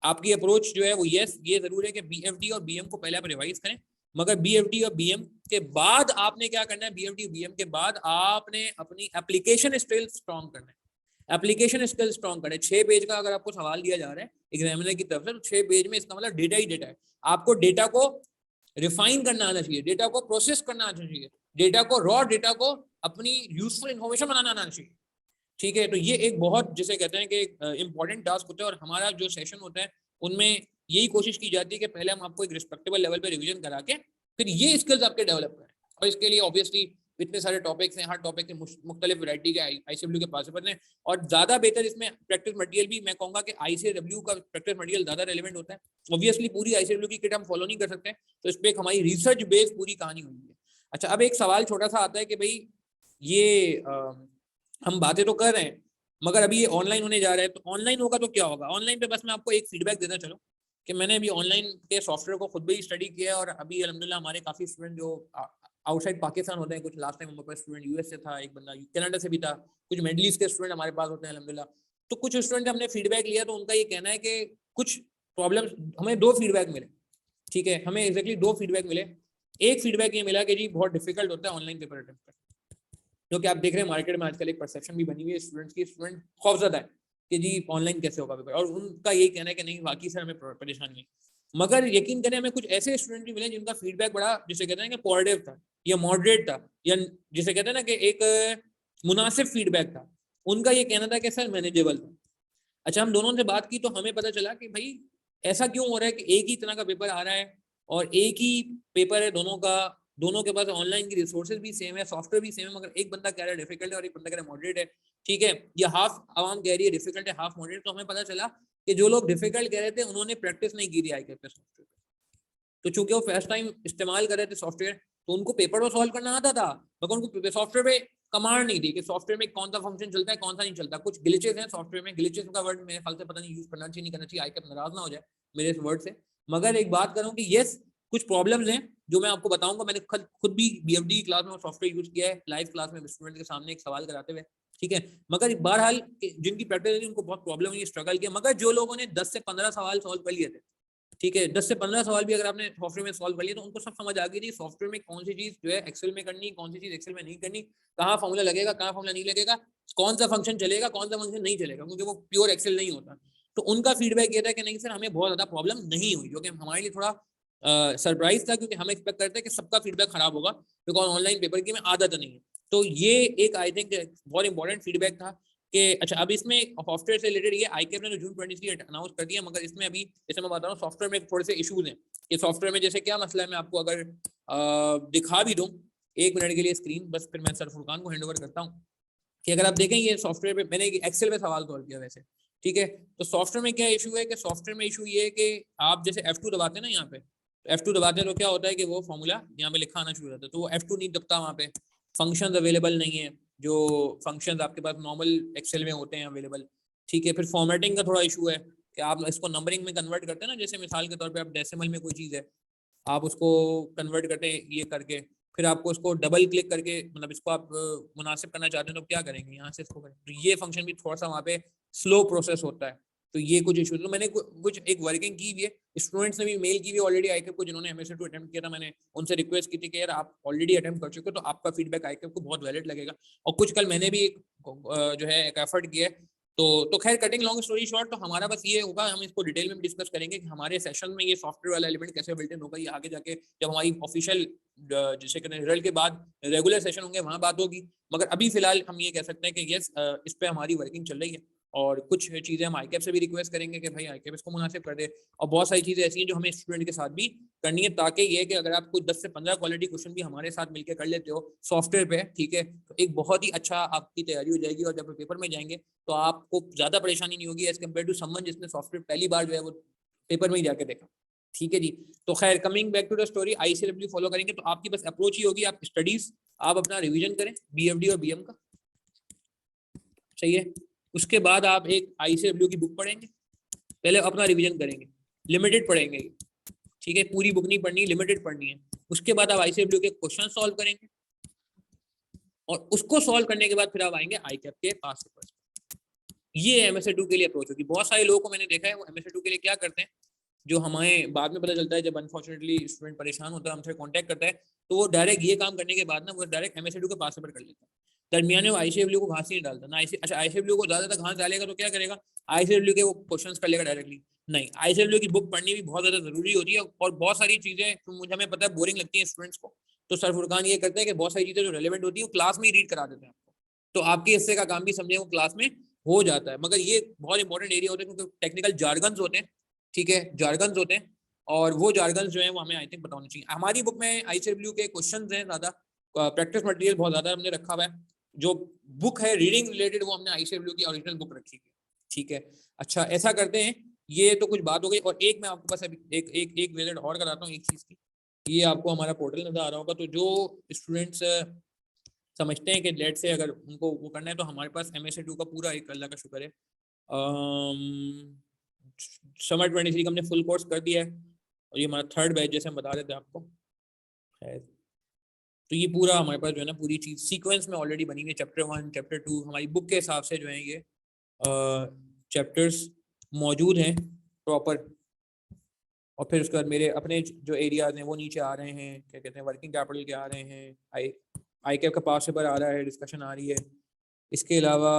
आपकी अप्रोच जो है वो यस, ये जरूर है कि BFD और BM को पहले आप रिवाइज करें, मगर BFD और BM के बाद आपने क्या करना है, BFD और BM के बाद आपने अपनी एप्लीकेशन स्किल स्ट्रॉन्ग करना है। एप्लीकेशन स्किल स्ट्रॉन्ग करें। 6 पेज का अगर आपको सवाल दिया जा रहा है एग्जामिनर की तरफ से, तो 6 पेज में इसका मतलब डेटा ही डेटा है। आपको डेटा को रिफाइन करना आना चाहिए, डेटा को प्रोसेस करना आना चाहिए, डेटा को रॉ डेटा को अपनी यूजफुल इंफॉर्मेशन बनाना आना चाहिए, ठीक है। तो ये एक बहुत, जिसे कहते हैं कि इंपॉर्टेंट टास्क होता है, और हमारा जो सेशन होता है उनमें यही कोशिश की जाती है कि पहले हम आपको एक रिस्पेक्टेबल लेवल पे रिवीजन करा के फिर ये स्किल्स आपके डेवलप करें। और इसके लिए ऑब्वियसली इतने सारे टॉपिक्स हैं, हर टॉपिक के मुख्तलिफ वैरायटी के ICW के पास हैं, और ज्यादा बेहतर इसमें प्रैक्टिस मटेरियल भी मैं कहूँगा कि ICW का प्रैक्टिस मटेरियल ज्यादा रेलिवेंट होता है। ऑब्वियसली पूरी ICW की किट हम फॉलो नहीं कर सकते, तो इस पर एक हमारी रिसर्च बेस्ड पूरी कहानी हुई है। अच्छा, अब एक सवाल छोटा सा आता है कि भाई ये हम बातें तो कर रहे हैं, मगर अभी ये ऑनलाइन होने जा रहा है, तो ऑनलाइन होगा तो क्या होगा? ऑनलाइन पे बस मैं आपको एक फीडबैक देता चलो कि मैंने अभी ऑनलाइन के सॉफ्टवेयर को खुद भी स्टडी किया, और अभी अल्हम्दुलिल्लाह हमारे काफ़ी स्टूडेंट जो आउटसाइड पाकिस्तान होते हैं, कुछ लास्ट टाइम हमारे पास स्टूडेंट US से था, एक बंदा कनाडा से भी था, कुछ मिडिल ईस्ट के स्टूडेंट हमारे पास होते हैं अल्हम्दुलिल्लाह। तो कुछ स्टूडेंट हमने फीडबैक लिया, तो उनका ये कहना है कि कुछ प्रॉब्लम, हमें 2 फीडबैक मिले, ठीक है, हमें एग्जैक्टली 2 फीडबैक मिले। एक फीडबैक ये मिला कि जी बहुत डिफिकल्ट होता है ऑनलाइन पेपर अटेम्प्ट करना, क्योंकि आप देख रहे हैं मार्केट में आजकल एक परसेप्शन भी बनी हुई है स्टूडेंट्स की, स्टूडेंट खौफजदा है कि जी ऑनलाइन कैसे होगा पेपर, और उनका यही कहना है कि नहीं वाकई सर हमें परेशानी है। मगर यकीन करें हमें कुछ ऐसे स्टूडेंट भी मिले जिनका फीडबैक बड़ा, जिसे कहते हैं कि पॉजिटिव था, या मॉडरेट था, या जिसे कहते हैं ना कि एक मुनासिब फीडबैक था। उनका ये कहना था कि सर मैनेजेबल था। अच्छा, हम दोनों से बात की तो हमें पता चला कि भाई ऐसा क्यों हो रहा है कि एक ही तरह का पेपर आ रहा है और एक ही पेपर है दोनों का, दोनों के पास ऑनलाइन की रिसोर्सेज भी सेम है, सॉफ्टवेयर भी सेम है, मगर एक बंदा कह रहा है डिफिकल्ट है और एक बंदा कह रहा है मॉडरेट है, ठीक है, या हाफ आवाम कह रही है डिफिकल्ट है, हाफ मॉडरेट। तो हमें पता चला कि जो लोग डिफिकल्ट कह रहे थे उन्होंने प्रैक्टिस नहीं की थी आई के सॉफ्टवेयर, तो चूंकि वो फर्स्ट टाइम इस्तेमाल कर रहे थे सॉफ्टवेयर, तो उनको पेपर तो सॉल्व करना आता था, मगर उनको सॉफ्टवेयर पे कमांड नहीं थी कि सॉफ्टवेयर में कौन सा फंक्शन चलता है कौन सा नहीं चलता। कुछ ग्लिचेस हैं सॉफ्टवेयर में, ग्लिचेस का वर्ड मेरे ख्याल से पता नहीं यूज करना चाहिए नहीं करना चाहिए, आई नाराज ना हो जाए मेरे इस वर्ड से, मगर एक बात करूं कि यस कुछ प्रॉब्लम्स हैं जो मैं आपको बताऊंगा। मैंने खुद भी BFD क्लास में सॉफ्टवेयर यूज किया है, लाइव क्लास में स्टूडेंट के सामने एक सवाल कराते हुए, ठीक है, मगर बहरहाल जिनकी प्रैक्टिस है उनको बहुत प्रॉब्लम हुई, स्ट्रगल किया। मगर जो लोगों ने 10 से 15 सवाल सॉल्व कर लिए थे, ठीक है, 10 से 15 सवाल भी अगर आपने सॉफ्टवेयर में सॉल्व कर लिया तो उनको सब समझ आ गई थी सॉफ्टवेयर में कौन सी चीज जो है एक्सेल में करनी, कौन सी चीज एक्सेल में नहीं करनी, कहाँ फॉर्मूला लगेगा कहाँ फॉर्मूला नहीं लगेगा, कौन सा फंक्शन चलेगा कौन सा फंक्शन नहीं चलेगा, क्योंकि वो प्योर एक्सेल नहीं होता। तो उनका फीडबैक ये था कि नहीं सर हमें बहुत ज्यादा प्रॉब्लम नहीं हुई, जो कि हमारे लिए थोड़ा सरप्राइज था, क्योंकि हम एक्सपेक्ट करते हैं कि सबका फीडबैक खराब होगा, बिकॉज ऑनलाइन पेपर की में आदत नहीं है। तो ये एक आई थिंक बहुत इंपॉर्टेंट फीडबैक था कि अच्छा अब इसमें सॉफ्टवेयर से रिलेटेड ये ICAP ने तो जून 23 अनाउंस कर दिया, मगर इसमें अभी जैसे मैं बता रहा हूँ सॉफ्टवेयर में थोड़े से इश्यूज हैं कि सॉफ्टवेयर में जैसे क्या मसला है, मैं आपको अगर दिखा भी दूं 1 मिनट के लिए स्क्रीन, बस फिर मैं सर फुरकान को हैंड ओवर करता हूँ कि अगर आप देखें ये सॉफ्टवेयर पे मैंने एक्सेल में सवाल सॉल्व किया वैसे, ठीक है, तो सॉफ्टवेयर में क्या इशू है कि सॉफ्टवेयर में इशू ये है कि आप जैसे F2 दबाते हैं ना यहाँ पे, तो F2 दबाते हैं तो क्या होता है कि वो फॉर्मूला यहाँ पे लिखा आना शुरू हो जाता है, तो वो F2 नहीं दबता, वहाँ पे फंक्शन अवेलेबल नहीं है, जो फंक्शंस आपके पास नॉर्मल एक्सेल में होते हैं अवेलेबल, ठीक है। फिर फॉर्मेटिंग का थोड़ा इशू है कि आप इसको नंबरिंग में कन्वर्ट करते हैं ना, जैसे मिसाल के तौर पे आप डेसिमल में कोई चीज़ है आप उसको कन्वर्ट करते हैं ये करके, फिर आपको उसको डबल क्लिक करके मतलब इसको आप मुनासिब करना चाहते हैं तो क्या करेंगे, यहाँ से इसको करें, तो ये फंक्शन भी थोड़ा सा वहाँ पे स्लो प्रोसेस होता है। तो ये कुछ इशू, तो मैंने कुछ एक वर्किंग की हुई है, स्टूडेंट्स ने भी मेल की हुई ऑलरेडी ICAP को जिन्होंने MSc 2 अटेम्प्ट किया था, मैंने उनसे रिक्वेस्ट की थी कि यार आप ऑलरेडी अटेम्प्ट कर चुके हो तो आपका फीडबैक ICAP को बहुत वैलिड लगेगा। और कुछ कल मैंने भी जो है एक एफर्ट किया है तो खैर कटिंग लॉन्ग स्टोरी शॉर्ट, तो हमारा बस ये होगा, हम इसको डिटेल में डिस्कस करेंगे कि हमारे सेशन में ये सॉफ्टवेयर वाला एलिमेंट कैसे बिल्ट इन होगा। ये आगे जाके जब हमारी ऑफिशियल जिसे कहते हैं रिजल्ट के बाद रेगुलर सेशन होंगे वहाँ बात होगी। मगर अभी फिलहाल हम ये कह सकते हैं कि यस, इस पे हमारी वर्किंग चल रही है, और कुछ चीज़ें हम आईकैप से भी रिक्वेस्ट करेंगे कि भाई आईकैप इसको मुनासिब कर दे, और बहुत सारी चीज़ें ऐसी हैं जो हमें स्टूडेंट के साथ भी करनी है, ताकि ये कि अगर आप कुछ 10 से 15 क्वालिटी क्वेश्चन भी हमारे साथ मिलकर कर लेते हो सॉफ्टवेयर पे, ठीक है, तो एक बहुत ही अच्छा आपकी तैयारी हो जाएगी, और जब पेपर में जाएंगे तो आपको ज़्यादा परेशानी नहीं होगी एज कम्पेयर टू समवन जिसने सॉफ्टवेयर पहली बार जो है वो पेपर में ही जाके देखा। ठीक है जी। तो खैर coming back to the story, ICW follow करेंगे तो आपकी बस अप्रोच ही होगी, आप स्टडीज आप अपना रिवीजन करें बीएफडी और बीएम का, सही है। उसके बाद आप एक आईसीडब्ल्यू की बुक पढ़ेंगे, पहले अपना रिवीजन करेंगे, लिमिटेड पढ़ेंगे, ठीक है, पूरी बुक नहीं पढ़नी, लिमिटेड पढ़नी है। उसके बाद आप आईसीडब्ल्यू के क्वेश्चन सॉल्व करेंगे, और उसको सॉल्व करने के बाद फिर आप आएंगे आईकैप के पास पेपर्स। ये एमएसए2 के लिए अप्रोच होगी। बहुत सारे लोगों को मैंने देखा है वो एमएसए2 के लिए क्या करते हैं, जो हमें बाद में पता चलता है, जब अनफॉर्चुनेटली स्टूडेंट परेशान होता है हमसे कांटेक्ट करता है, तो वो डायरेक्ट ये काम करने के बाद ना वो डायरेक्ट एमएसए2 के पास पेपर कर लेता है, दरमियान में वो आईसीडब्ल्यू को घास नहीं डालता ना। अच्छा आईसीडब्ल्यू को ज्यादा घास डालेगा तो क्या करेगा, आईसीडब्ल्यू के वो क्वेश्चंस कर लेगा डायरेक्टली। नहीं, आईसीडब्ल्यू की बुक पढ़नी भी बहुत ज्यादा जरूरी होती है, और बहुत सारी चीजें तो मुझे हमें पता है बोरिंग लगती है स्टूडेंट्स को, तो सर फुरकान ये करते हैं कि बहुत सारी चीजें जो रेलेवेंट होती है वो क्लास में ही रीड करा देते हैं आपको, तो आपके हिस्से का काम भी समझे वो क्लास में हो जाता है। मगर ये बहुत इंपॉर्टेंट एरिया होता है क्योंकि टेक्निकल जार्गन्स होते हैं, ठीक है, जार्गन्स होते हैं, और वो जार्गन्स जो है वो हमें आई थिंक बताने चाहिए। हमारी बुक में आईसीडब्ल्यू के क्वेश्चंस हैं ज्यादा, प्रैक्टिस मटेरियल बहुत ज्यादा हमने रखा हुआ है। जो बुक है रीडिंग रिलेटेड वो हमने आईसीडब्ल्यू की ओरिजिनल बुक रखी है, ठीक है। अच्छा ऐसा करते हैं, ये तो कुछ बात हो गई, और एक मैं आपको बस अभी एक विजिट और कराता हूँ एक चीज की। ये आपको हमारा पोर्टल नजर आ रहा होगा, तो जो स्टूडेंट्स समझते हैं कि लेट से अगर उनको वो करना है, तो हमारे पास MSA2 का पूरा एक अल्लाह का शुक्र है समर 23 का हमने फुल कोर्स कर दिया है, और ये हमारा थर्ड बैच जैसे हम बता रहे थे आपको है। तो ये पूरा हमारे पास जो है ना पूरी चीज सीक्वेंस में ऑलरेडी बनी हुई है, चैप्टर 1 चैप्टर 2 हमारी बुक के हिसाब से जो है ये चैप्टर्स मौजूद हैं प्रॉपर। और फिर उसके बाद मेरे अपने जो एरियाज हैं वो नीचे आ रहे हैं, क्या कहते हैं, वर्किंग कैपिटल के आ रहे हैं, आईकैप का पास पेपर आ रहा है, डिस्कशन आ रही है, इसके अलावा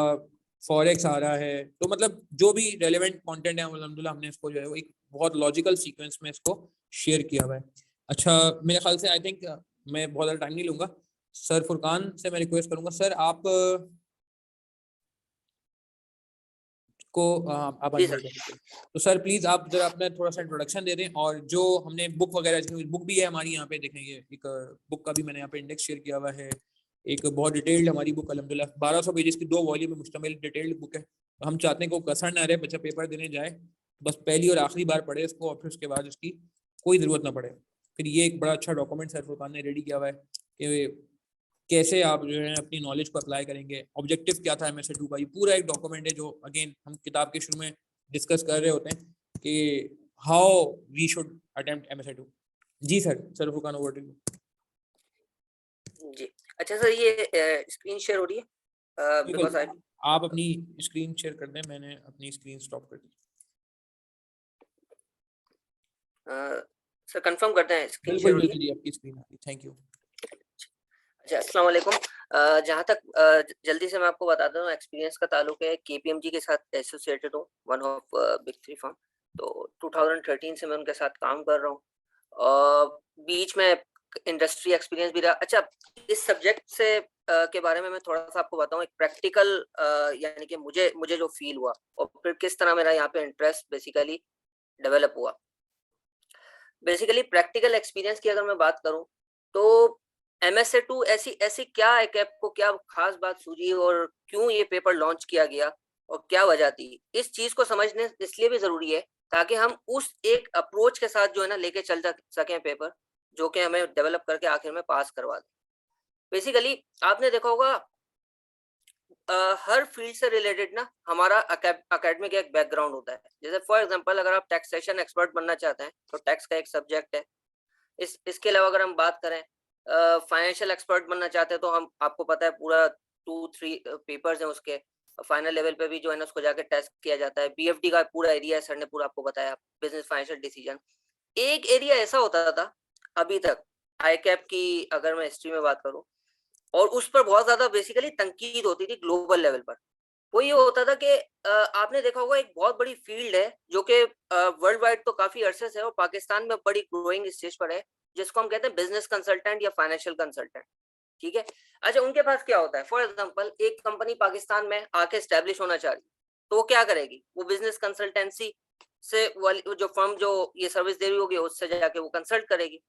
फॉरेक्स आ रहा है। तो मतलब जो भी रेलेवेंट कंटेंट है अल्हम्दुलिल्लाह हमने इसको जो है वो एक बहुत लॉजिकल सीक्वेंस में इसको शेयर किया हुआ है। अच्छा मेरे ख्याल से आई थिंक मैं बहुत ज़्यादा टाइम नहीं लूँगा, सर फुरकान से मैं रिक्वेस्ट करूँगा, सर आप को आप जी अनम्यूट सर। हैं। तो सर प्लीज आप जरा अपना थोड़ा सा इंट्रोडक्शन दे दें, और जो हमने बुक वगैरह बुक भी है हमारी यहाँ पे देखें, ये एक बुक का भी मैंने यहाँ पे इंडेक्स शेयर किया हुआ है, एक बहुत डिटेल्ड हमारी बुक अल्हम्दुलिल्लाह 1200 पेजेस की 2 वॉल्यूम में मुश्तमिल डिटेल्ड बुक है। तो हम चाहते हैं कि वो कसर ना रहे, बच्चा पेपर देने जाए बस पहली और आखिरी बार पढ़े इसको, और फिर उसके बाद उसकी कोई ज़रूरत ना पड़े। फिर ये एक बड़ा अच्छा डॉक्यूमेंट सर फुरकान ने रेडी किया हुआ है कि कैसे आप जो है अपनी नॉलेज को अप्लाई करेंगे, ऑब्जेक्टिव क्या था MSA2 का, ये पूरा एक डॉक्यूमेंट है जो अगेन हम किताब के शुरू में डिस्कस कर रहे होते हैं कि how we should attempt MSA2। जी sir, sir Furqan over to you. जी अच्छा सर, ये स्क्रीन शेयर हो रही है? बिकॉज आई आप अपनी स्क्रीन शेयर कर दें, मैंने अपनी स्क्रीन स्टॉप कर दी। सर कंफर्म करते हैं स्क्रीन शेयर बिल्कुल हो रही है? बिल्कुल जी, आपकी स्क्रीन आ गई, थैंक यू। अच्छा अस्सलाम वालेकुम। जहाँ तक जल्दी से मैं आपको बताता हूँ, एक्सपीरियंस का ताल्लुक है केपीएमजी के साथ एसोसिएटेड हूँ, वन ऑफ बिग 3 फर्म। तो 2013 से मैं उनके साथ काम कर रहा हूँ, और बीच में इंडस्ट्री एक्सपीरियंस भी रहा। अच्छा, इस सब्जेक्ट से के बारे में मैं थोड़ा-सा आपको बताऊँ, एक प्रैक्टिकल यानी कि मुझे मुझे जो फ़ील हुआ, और फिर किस तरह मेरा यहाँ पे इंटरेस्ट बेसिकली डेवलप हुआ। बेसिकली प्रैक्टिकल एक्सपीरियंस की अगर मैं बात करूं, तो MSA2 ऐसी ऐसी क्या एक ऐप को क्या खास बात सूझी, और क्यों ये पेपर लॉन्च किया गया, और क्या वजह थी, इस चीज को समझने इसलिए भी जरूरी है ताकि हम उस एक अप्रोच के साथ जो है ना लेके चल सकें पेपर, जो कि हमें डेवलप करके आखिर में पास करवा दे। बेसिकली आपने देखा होगा, हर फील्ड से रिलेटेड ना हमारा एकेडमिक एक बैकग्राउंड होता है। जैसे फॉर एग्जांपल अगर आप टैक्सेशन एक्सपर्ट बनना चाहते हैं तो टैक्स का एक सब्जेक्ट है। इसके अलावा अगर हम बात करें फाइनेंशियल एक्सपर्ट बनना चाहते हैं, तो हम आपको पता है पूरा 2-3 पेपर्स हैं उसके, फाइनल लेवल पे भी जो है ना उसको जाके टेस्ट किया जाता है। बीएफडी का पूरा एरिया है, सर ने पूरा आपको बताया, बिजनेस फाइनेंशियल डिसीजन। एक एरिया ऐसा होता था अभी तक, आईकैप की अगर मैं हिस्ट्री में बात करूं, और उस पर बहुत ज्यादा बेसिकली तनकीद होती थी ग्लोबल लेवल पर, वो ये होता था कि आपने देखा होगा एक बहुत बड़ी फील्ड है जो कि वर्ल्ड वाइड तो काफी अरसे से है और पाकिस्तान में बड़ी ग्रोइंग स्टेज पर है, जिसको हम कहते हैं बिजनेस कंसल्टेंट या फाइनेंशियल कंसल्टेंट। ठीक है। अच्छा, उनके पास क्या होता है, फॉर एग्जांपल एक कंपनी पाकिस्तान में आके एस्टेब्लिश होना चाह रही है, तो वो क्या करेगी, वो बिजनेस कंसल्टेंसी से वाली जो फर्म जो ये सर्विस दे रही होगी उससे जाके वो कंसल्ट करेगी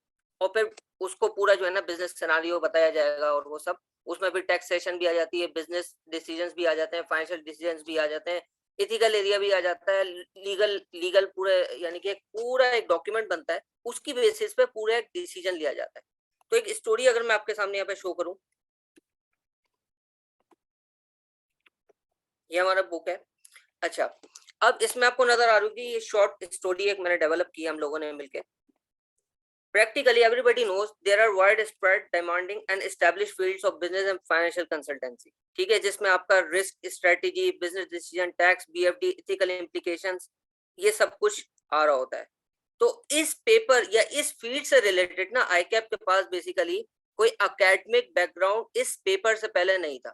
और फिर उसको पूरा जो है ना बिजनेस सिनेरियो बताया जाएगा और वो सब, उसमें भी टैक्सेशन भी आ जाती है, बिजनेस डिसीजंस भी आ जाते हैं, फाइनेंशियल डिसीजंस भी आ जाते हैं, एथिकल एरिया भी आ जाता है, लीगल लीगल पूरे यानी कि पूरा एक डॉक्यूमेंट बनता है, उसकी बेसिस पे पूरा एक डिसीजन लिया जाता है। तो एक स्टोरी अगर मैं आपके सामने यहाँ पे शो करूं, ये हमारा बुक है। अच्छा, अब इसमें आपको नजर आ रही होगी ये शॉर्ट स्टोरी एक मैंने डेवलप की हम लोगों ने मिलकर। Practically everybody knows there are widespread demanding and established fields of business and financial consultancy. ठीक है, जिसमें आपका risk strategy, business decision, tax, BFD, ethical implications, ये सब कुछ आ रहा होता है। तो इस पेपर या इस फील्ड से रिलेटेड ना आईकैप के पास बेसिकली कोई एकेडमिक बैकग्राउंड इस पेपर से पहले नहीं था।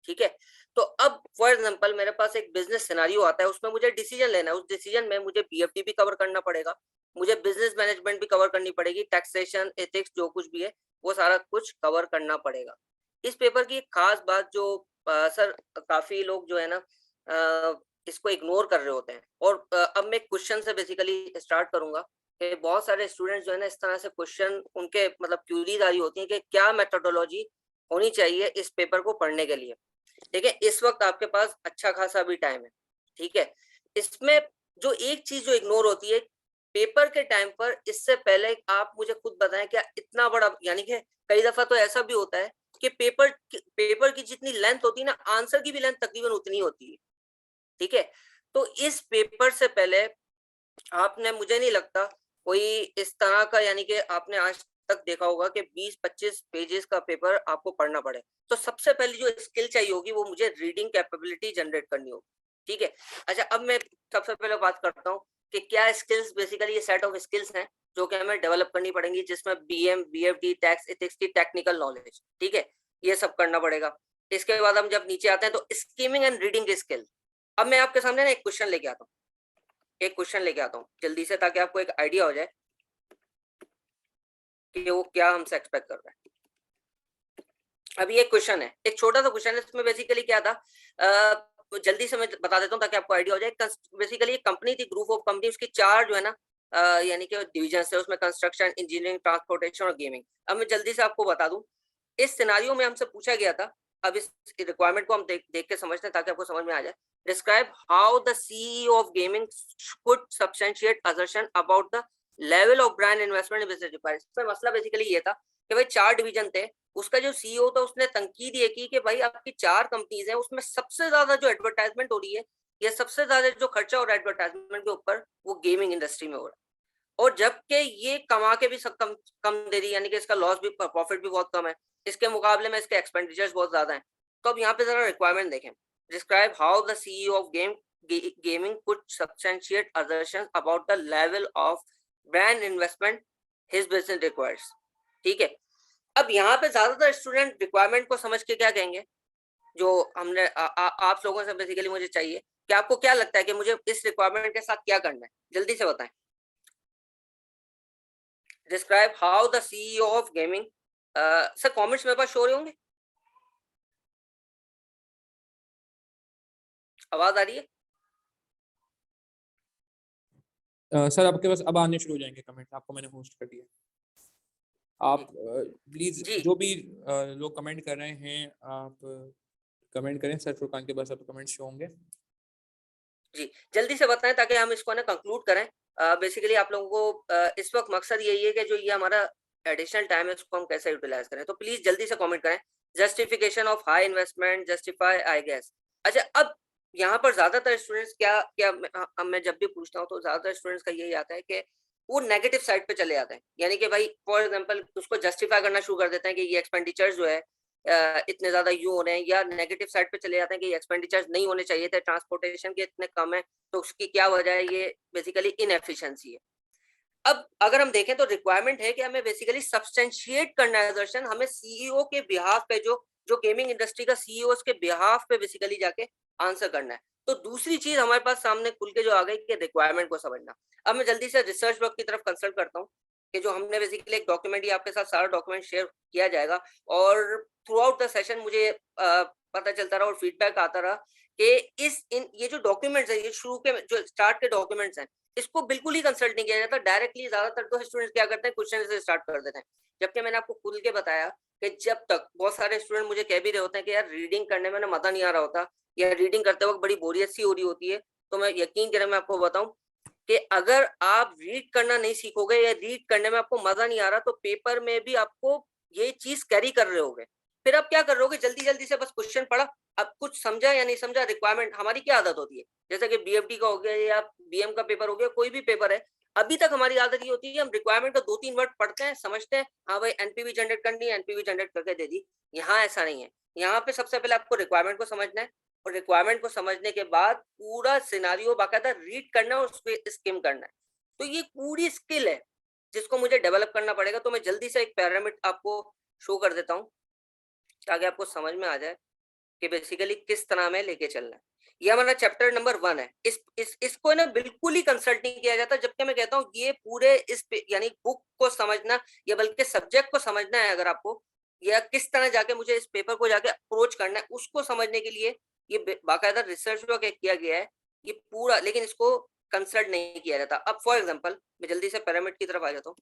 ठीक है। तो अब फॉर एग्जांपल मेरे पास एक बिजनेस सिनेरियो आता है, उसमें मुझे डिसीजन लेना है, उस डिसीजन में मुझे बीएफडी भी कवर करना पड़ेगा, मुझे बिजनेस मैनेजमेंट भी कवर करनी पड़ेगी, टैक्सेशन, एथिक्स, जो कुछ भी है वो सारा कुछ कवर करना पड़ेगा। इस पेपर की एक खास बात जो सर काफी लोग जो है ना इसको इग्नोर कर रहे होते हैं और अब मैं क्वेश्चन से बेसिकली स्टार्ट करूंगा कि बहुत सारे स्टूडेंट्स जो है ना इस तरह से क्वेश्चन उनके मतलब क्यूरीज आ रही होती है कि क्या मेथोडोलॉजी होनी चाहिए इस पेपर को पढ़ने के लिए। देखिए, इस वक्त आपके पास अच्छा खासा भी टाइम है। ठीक है। इसमें जो एक चीज जो इग्नोर होती है पेपर के टाइम पर, इससे पहले आप मुझे खुद बताएं क्या इतना बड़ा, यानी कि कई दफा तो ऐसा भी होता है कि पेपर की जितनी लेंथ होती है ना, आंसर की भी लेंथ तकरीबन उतनी होती है। ठीक है। तो इस पेपर से पहले आपने, मुझे नहीं लगता कोई इस तरह का, यानी कि आपने आज तक देखा होगा कि 20-25 पेजेस का पेपर आपको पढ़ना पड़े। तो सबसे पहली जो स्किल चाहिए होगी वो मुझे रीडिंग कैपेबिलिटी जनरेट करनी होगी। ठीक है। अच्छा, अब मैं सबसे पहले बात करता हूँ कि क्या स्किल्स, बेसिकली ये सेट ऑफ स्किल्स हैं जो कि हमें डेवलप करनी पड़ेंगी, जिसमें बीएम, बीएफडी, टैक्स, एथिक्स की टेक्निकल नॉलेज, ठीक है, ये सब करना पड़ेगा। इसके बाद हम जब नीचे आते हैं तो स्कीमिंग एंड रीडिंग स्किल। अब मैं आपके सामने ना एक क्वेश्चन लेके आता हूँ, एक क्वेश्चन लेके आता हूँ जल्दी से, ताकि आपको एक आइडिया हो जाए कि वो क्या हमसे एक्सपेक्ट कर रहा है। अभी एक क्वेश्चन है, एक छोटा सा क्वेश्चन है, इसमें बेसिकली क्या था, जल्दी से मैं बता देता हूँ ताकि आपको आइडिया हो जाए। बेसिकली एक कंपनी थी, ग्रुप ऑफ कंपनी, उसकी चार जो है ना यानी कि डिविजन थे, उसमें कंस्ट्रक्शन, इंजीनियरिंग, ट्रांसपोर्टेशन और गेमिंग। अब मैं जल्दी से आपको बता दूं, इस सिनारियो में हमसे पूछा गया था, अब इस रिक्वायरमेंट को हम देख के समझते हैं ताकि आपको समझ में आ जाए। Describe how the CEO of gaming could substantiate assertion about the level of brand investment in business requires. इसमें मसला बेसिकली ये था कि भाई चार डिवीजन थे, उसका जो सीईओ था उसने तनकीद ये की कि भाई आपकी चार कंपनीज हैं, उसमें सबसे ज्यादा जो एडवर्टाइजमेंट हो रही है या सबसे ज्यादा जो खर्चा हो रहा है एडवर्टाइजमेंट के ऊपर, वो गेमिंग इंडस्ट्री में हो रहा है, और जबकि ये कमा के भी सब कम दे रही है, यानी कि इसका लॉस भी, प्रॉफिट भी बहुत कम है, इसके मुकाबले में इसके एक्सपेंडिचर्स बहुत ज्यादा हैं। तो अब यहाँ पे जरा रिक्वायरमेंट देखें। Describe how the CEO of gaming could substantiate assertions about the level of brand investment his business requires. ठीक है। अब यहाँ पे ज्यादातर स्टूडेंट रिक्वायरमेंट को समझ के क्या कहेंगे, जो हमने आप लोगों से बेसिकली मुझे चाहिए कि आपको क्या लगता है कि मुझे इस रिक्वायरमेंट के साथ क्या करना है, जल्दी से बताएं। Describe how the CEO of gaming, sir comments मेरे पास शो रहे होंगे, आवाज आ रही है? सर आपके पास अब आने शुरू हो जाएंगे कमेंट, आपको मैंने होस्ट कर दिया। आप प्लीज जी जो भी लोग कमेंट कर रहे हैं आप कमेंट करें, सर फुरकान के पास अब कमेंट शो होंगे। जी, जल्दी से बताएं ताकि हम इसको ना कंक्लूड करें। बेसिकली आप लोगों को इस वक्त मकसद यही है कि जो ये हमारा एडिशनल टाइम है उसको हम कैसे यूटिलाइज करें। तो प्लीज जल्दी से कमेंट करें। Justification of high investment, justify I guess. अच्छा, अब यहाँ पर ज्यादातर स्टूडेंट्स क्या क्या मैं जब भी पूछता हूँ तो ज्यादातर स्टूडेंट्स का यही आता है कि वो नेगेटिव साइड पे चले जाते हैं, यानी कि भाई फॉर एग्जांपल उसको जस्टिफाई करना शुरू कर देते हैं कि ये एक्सपेंडिचर जो है इतने ज्यादा यूं हो रहे हैं, या नेगेटिव साइड पे चले जाते हैं कि एक्सपेंडिचर्स नहीं होने चाहिए थे, ट्रांसपोर्टेशन के इतने कम है, तो उसकी क्या वजह है, ये बेसिकली इनएफिशिएंसी है। अब अगर हम देखें तो रिक्वायरमेंट है कि हमें बेसिकली सब्सटेंशिएट करना है दर्शन, हमें सीईओ के बिहाफ पे जो जो गेमिंग इंडस्ट्री का सीईओस के बिहाफ पे बेसिकली जाके आंसर करना है। तो दूसरी चीज हमारे पास सामने खुल के जो आ गई कि रिक्वायरमेंट को समझना। अब मैं जल्दी से रिसर्च वर्क की तरफ कंसल्ट करता हूँ कि जो हमने बेसिकली एक डॉक्यूमेंट, ये आपके साथ सारा डॉक्यूमेंट शेयर किया जाएगा और थ्रू आउट द सेशन मुझे पता चलता रहा और फीडबैक आता रहा कि ये जो डॉक्यूमेंट्स है, ये शुरू के जो स्टार्ट के डॉक्यूमेंट्स हैं, इसको बिल्कुल ही कंसल्ट नहीं किया जाता डायरेक्टली। ज्यादातर तो स्टूडेंट्स क्या करते हैं, क्वेश्चन से स्टार्ट कर देते हैं, जबकि मैंने आपको खुल के बताया कि जब तक बहुत सारे स्टूडेंट मुझे कह भी रहे होते हैं कि यार रीडिंग करने में ना मजा नहीं आ रहा होता या रीडिंग करते वक्त बड़ी बोरियत सी हो रही होती है, तो मैं यकीन करें, मैं आपको बताऊं कि अगर आप रीड करना नहीं सीखोगे या रीड करने में आपको मजा नहीं आ रहा, तो पेपर में भी आपको ये चीज कैरी कर रहे होगे। फिर आप क्या कर रहे होगे, जल्दी जल्दी से बस क्वेश्चन पढ़ा, अब कुछ समझा या नहीं समझा। रिक्वायरमेंट हमारी क्या आदत होती है, जैसे कि बीएफडी का हो गया या बीएम का पेपर हो गया, कोई भी पेपर है, अभी तक हमारी आदत ये होती है हम रिक्वायरमेंट का 2-3 वर्ड पढ़ते हैं, समझते हैं, हाँ भाई एनपीवी जनरेट करनी है, एनपीवी जनरेट करके दे दी। यहाँ ऐसा नहीं है। यहाँ पे सबसे पहले आपको रिक्वायरमेंट को समझना है और रिक्वायरमेंट को समझने के बाद पूरा सिनारियो बाकायदा रीड करना है और उस पर स्किम करना है। तो ये पूरी स्किल है जिसको मुझे डेवलप करना पड़ेगा। तो मैं जल्दी से एक पैरामीटर आपको शो कर देता हूँ ताकि आपको समझ में आ जाए कि बेसिकली किस तरह में लेके चलना है। ये हमारा चैप्टर नंबर 1 है। इसको ना बिल्कुल ही कंसल्ट नहीं किया जाता, जबकि मैं कहता हूँ ये पूरे यानी बुक को समझना या बल्कि सब्जेक्ट को समझना है अगर आपको, या किस तरह जाके मुझे इस पेपर को जाके अप्रोच करना है, उसको समझने के लिए ये बाकायदा रिसर्च वर्क किया गया है ये पूरा, लेकिन इसको कंसल्ट नहीं किया जाता। अब फॉर एग्जाम्पल मैं जल्दी से पिरामिड की तरफ आ जाता हूँ।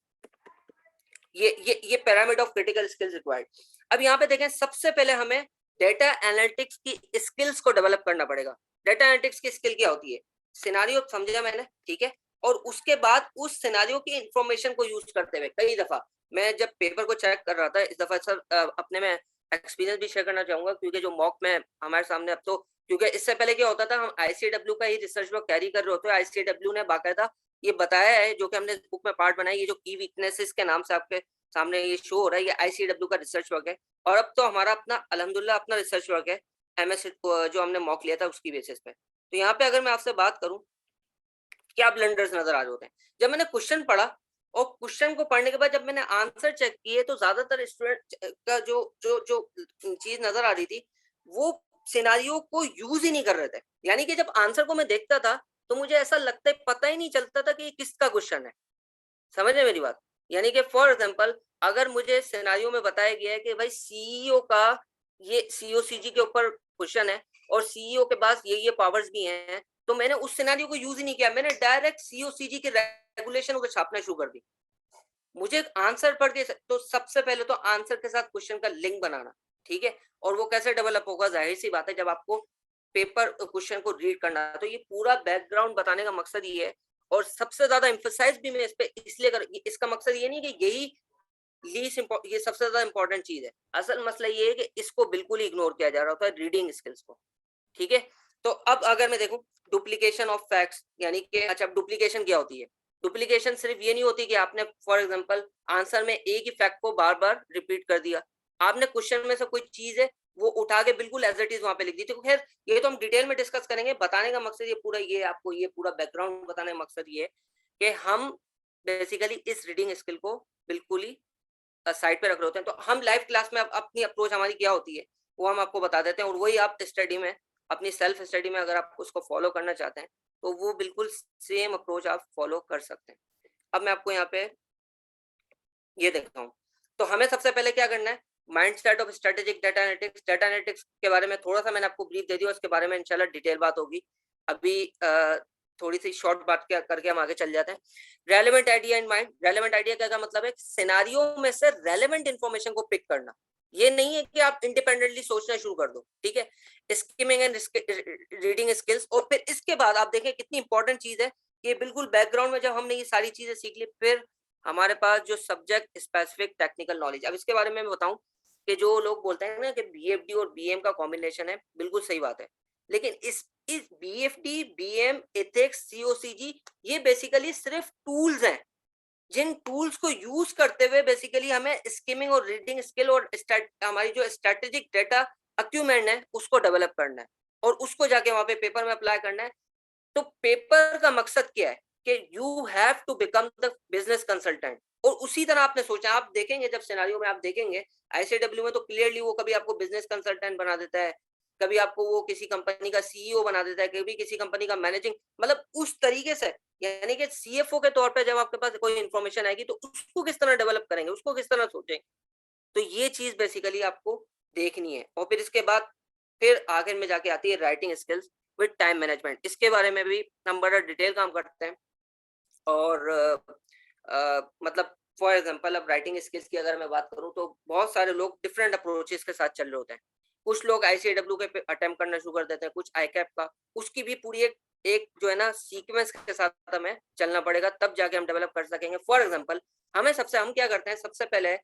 ये pyramid of critical skills required. अब यहाँ पे देखें, सबसे पहले हमें डेटा एनालिटिक्स की स्किल्स को डेवलप करना पड़ेगा। डेटा एनालिटिक्स की स्किल क्या होती है, सिनारियो समझा मैंने, ठीक है, और उसके बाद उस सिनारियो की इंफॉर्मेशन को यूज करते हुए कई दफा मैं जब पेपर को चेक कर रहा था, इस दफा सर अपने में एक्सपीरियंस भी शेयर करना चाहूंगा, क्योंकि जो मॉक में हमारे सामने अब तो, क्योंकि इससे पहले क्या होता था, हम आईसीडब्ल्यू का ही रिसर्च वर्क कैरी कर रहे होते हैं। आईसीडब्ल्यू ने बाकायदा ये बताया है, जो कि हमने बुक में पार्ट बनाया, ये जो की वीकनेसेस के नाम से आपके सामने ये शो हो रहा है, ये आईसीडब्ल्यू का रिसर्च वर्क है। और अब तो हमारा अपना अल्हम्दुलिल्लाह अपना रिसर्च वर्क है, एमएस जो हमने मॉक लिया था उसकी बेसिस पे। तो यहाँ पे अगर मैं आपसे बात करूं, क्या ब्लंडर्स नजर आ रहे होते हैं। जब मैंने क्वेश्चन पढ़ा और क्वेश्चन को पढ़ने के बाद जब मैंने आंसर चेक किए, तो ज्यादातर स्टूडेंट का जो जो जो चीज नजर आ रही थी, वो सिनारियो को यूज ही नहीं कर रहे थे। यानी कि जब आंसर को मैं देखता था तो मुझे ऐसा लगता है, पता ही नहीं चलता था कि ये किसका क्वेश्चन है। समझ रहे मेरी बात? यानी कि फॉर एग्जांपल अगर मुझे सिनेरियो में बताया गया है कि भाई सीईओ का ये सीओसीजी के ऊपर क्वेश्चन है और सीईओ के पास ये पावर्स भी हैं, तो मैंने उस सिनेरियो को यूज ही नहीं किया, मैंने डायरेक्ट सीओसीजी के रेगुलेशन को छापना शुरू कर दी। मुझे आंसर पढ़ के, तो सबसे पहले तो आंसर के साथ क्वेश्चन का लिंक बनाना, ठीक है, और वो कैसे डेवलप होगा, जाहिर सी बात है जब आपको पेपर क्वेश्चन को रीड करना है। तो ये पूरा बैकग्राउंड बताने का मकसद ये है, और सबसे ज्यादा एम्फसाइज भी मैं इस पे इसलिए कर, इसका मकसद ये नहीं कि यही ये सबसे ज्यादा इंपॉर्टेंट चीज है। असल मसला ये है कि इसको बिल्कुल ही इग्नोर किया जा रहा होता है, रीडिंग स्किल्स को, ठीक है। तो अब अगर मैं देखूं डुप्लीकेशन ऑफ फैक्ट्स, यानी कि अच्छा डुप्लीकेशन क्या होती है। डुप्लीकेशन सिर्फ ये नहीं होती कि आपने फॉर एग्जांपल आंसर में एक ही फैक्ट को बार बार रिपीट कर दिया, आपने क्वेश्चन में से कोई चीज है वो उठा के बिल्कुल एज इट इज वहां पे लिख दी। तो खैर ये तो हम डिटेल में डिस्कस करेंगे। बताने का मकसद ये पूरा ये आपको ये पूरा बैकग्राउंड बताने का मकसद ये है कि हम बेसिकली इस रीडिंग स्किल को बिल्कुल ही साइड पे रख रहे होते हैं। तो हम लाइव क्लास में अपनी अप्रोच हमारी क्या होती है वो हम आपको बता देते हैं, और वही आप स्टडी में अपनी सेल्फ स्टडी में अगर आप उसको फॉलो करना चाहते हैं तो वो बिल्कुल सेम अप्रोच आप फॉलो कर सकते हैं। अब मैं आपको यहाँ पे ये देखता हूँ, तो हमें सबसे पहले क्या करना है, mindset of strategic data analytics. Data analytics के बारे में थोड़ा सा मैंने आपको ब्रीफ दे दिया, उसके बारे में इंशाल्लाह डिटेल बात होगी। अभी थोड़ी सी शॉर्ट बात क्या करके हम आगे चल जाते हैं। Relevant idea in mind. Relevant idea का मतलब है सिनेरियो में से रेलेवेंट इंफॉर्मेशन को पिक करना। ये नहीं है कि आप इंडिपेंडेंटली सोचना शुरू कर दो, ठीक है। Skimming and reading skills. और फिर इसके बाद आप देखें कितनी इंपॉर्टेंट चीज है, ये बिल्कुल बैकग्राउंड में जब हमने ये सारी चीजें सीख ली, फिर हमारे पास जो सब्जेक्ट स्पेसिफिक टेक्निकल नॉलेज। अब इसके बारे में मैं बताऊं कि जो लोग बोलते हैं ना कि बीएफडी और बीएम का कॉम्बिनेशन है, बिल्कुल सही बात है, लेकिन इस बीएफडी, बीएम, एथिक्स, सीओसीजी ये बेसिकली सिर्फ टूल्स हैं, जिन टूल्स को यूज करते हुए बेसिकली हमें स्किमिंग और रीडिंग स्किल और हमारी जो स्ट्रेटेजिक डेटा अक्यूमेंट है उसको डेवलप करना है और उसको जाके वहां पे पेपर में अप्लाई करना है। तो पेपर का मकसद क्या है कि you have to become the business consultant. और उसी तरह आपने सोचा, आप देखेंगे जब सिनेरियो में आप देखेंगे आईसीडब्ल्यू में तो क्लियरली वो कभी आपको बिजनेस कंसल्टेंट बना देता है, कभी आपको वो किसी कंपनी का सीईओ बना देता है, कभी किसी कंपनी का मैनेजिंग, मतलब उस तरीके से, यानी कि सीएफओ के तौर पे जब आपके पास कोई इन्फॉर्मेशन आएगी तो उसको किस तरह डेवलप करेंगे, उसको किस तरह सोचेंगे। तो ये चीज बेसिकली आपको देखनी है। और फिर इसके बाद फिर आखिर में जाके आती है writing skills with time management. इसके बारे में भी हम बड़ा डिटेल काम करते हैं। और मतलब फॉर एग्जांपल अब राइटिंग स्किल्स की अगर मैं बात करूं तो बहुत सारे लोग डिफरेंट अप्रोचेस के साथ चल रहे होते हैं। कुछ लोग आईसीडब्ल्यू के अटेम्प्ट करना शुरू कर देते हैं, कुछ आईकैप का, उसकी भी पूरी एक एक जो है ना सीक्वेंस के साथ हमें चलना पड़ेगा, तब जाके हम डेवलप कर सकेंगे। फॉर एग्जांपल हम क्या करते हैं, सबसे पहले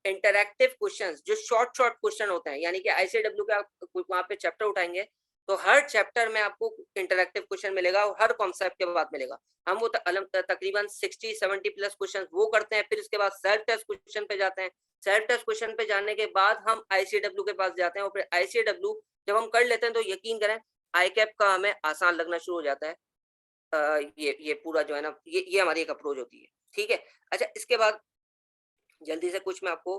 इंटरैक्टिव क्वेश्चंस, जो शॉर्ट शॉर्ट क्वेश्चन होते हैं, यानी कि आईसीडब्ल्यू का वहां पे चैप्टर उठाएंगे तो हर चैप्टर में आपको इंटरैक्टिव क्वेश्चन मिलेगा और हर कॉन्सेप्ट के बाद मिलेगा। हम वो तकरीबन 60-70 प्लस क्वेश्चन वो करते हैं। फिर इसके बाद सेल्फ टेस्ट क्वेश्चन पे जाते हैं। सेल्फ टेस्ट क्वेश्चन पे जाने के बाद हम आईसीडब्ल्यू के पास जाते हैं और फिर आईसीडब्ल्यू जब हम कर लेते हैं तो यकीन करें आईकैप का हमें आसान लगना शुरू हो जाता है। ये पूरा जो है ना, ये हमारी एक अप्रोच होती है। ठीक है। अच्छा, इसके बाद जल्दी से कुछ मैं आपको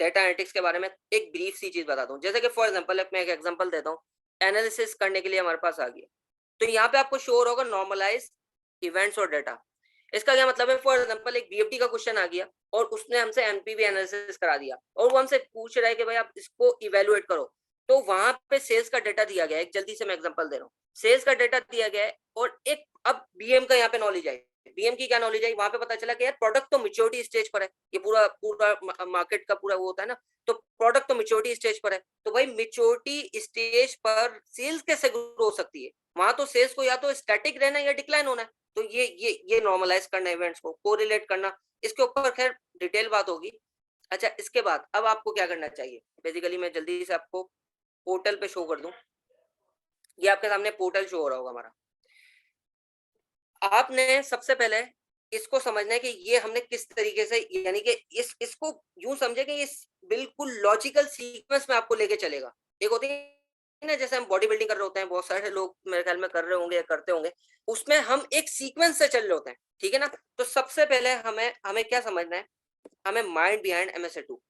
डेटा एनालिटिक्स के बारे में एक ब्रीफ सी चीज बताता हूँ। जैसे कि फॉर एग्जांपल मैं एक एग्जांपल देता हूँ, एनालिसिस करने के लिए हमारे पास आ गया, तो यहाँ पे आपको शो होगा नॉर्मलाइज इवेंट्स और डेटा। इसका क्या मतलब है, फॉर एग्जांपल एक बीएफटी का क्वेश्चन आ गया और उसने हमसे एनपीवी एनालिसिस करा दिया और वो हमसे पूछ रहा है कि भाई आप इसको इवेलुएट करो। तो वहां पे सेल्स का डेटा दिया गया है, एक जल्दी से मैं एग्जांपल दे रहा हूँ, सेल्स का डेटा दिया गया है और एक अब बीएम का यहाँ पे नॉलेज है। बीएम की क्या नॉलेज है, वहां पे पता चला कि यार प्रोडक्ट तो मैच्योरिटी स्टेज पर है, ये पूरा पूरा मार्केट का पूरा वो होता है ना, तो प्रोडक्ट तो मैच्योरिटी स्टेज पर है, तो भाई मैच्योरिटी स्टेज पर सेल्स कैसे ग्रो हो सकती है, वहां तो सेल्स को या तो स्टैटिक रहना है या डिक्लाइन होना है। तो ये नॉर्मलाइज करना, इवेंट्स को कोरिलेट करना, इसके ऊपर खैर डिटेल बात होगी। अच्छा, इसके बाद अब आपको क्या करना चाहिए, बेसिकली मैं जल्दी से आपको पोर्टल पे शो कर दूं। ये आपके सामने पोर्टल शो हो रहा होगा हमारा। आपने सबसे पहले इसको समझना है कि ये हमने किस तरीके से, यानी कि इसको यूं समझे कि इस बिल्कुल लॉजिकल सीक्वेंस में आपको लेके चलेगा। एक होती है ना, जैसे हम बॉडी बिल्डिंग कर रहे होते हैं, बहुत सारे लोग मेरे ख्याल में कर रहे होंगे या करते होंगे, उसमें हम एक सीक्वेंस से चल रहे होते हैं, ठीक है ना। तो सबसे पहले हमें हमें क्या समझना है, हमें माइंड बिहाइंड MSA2,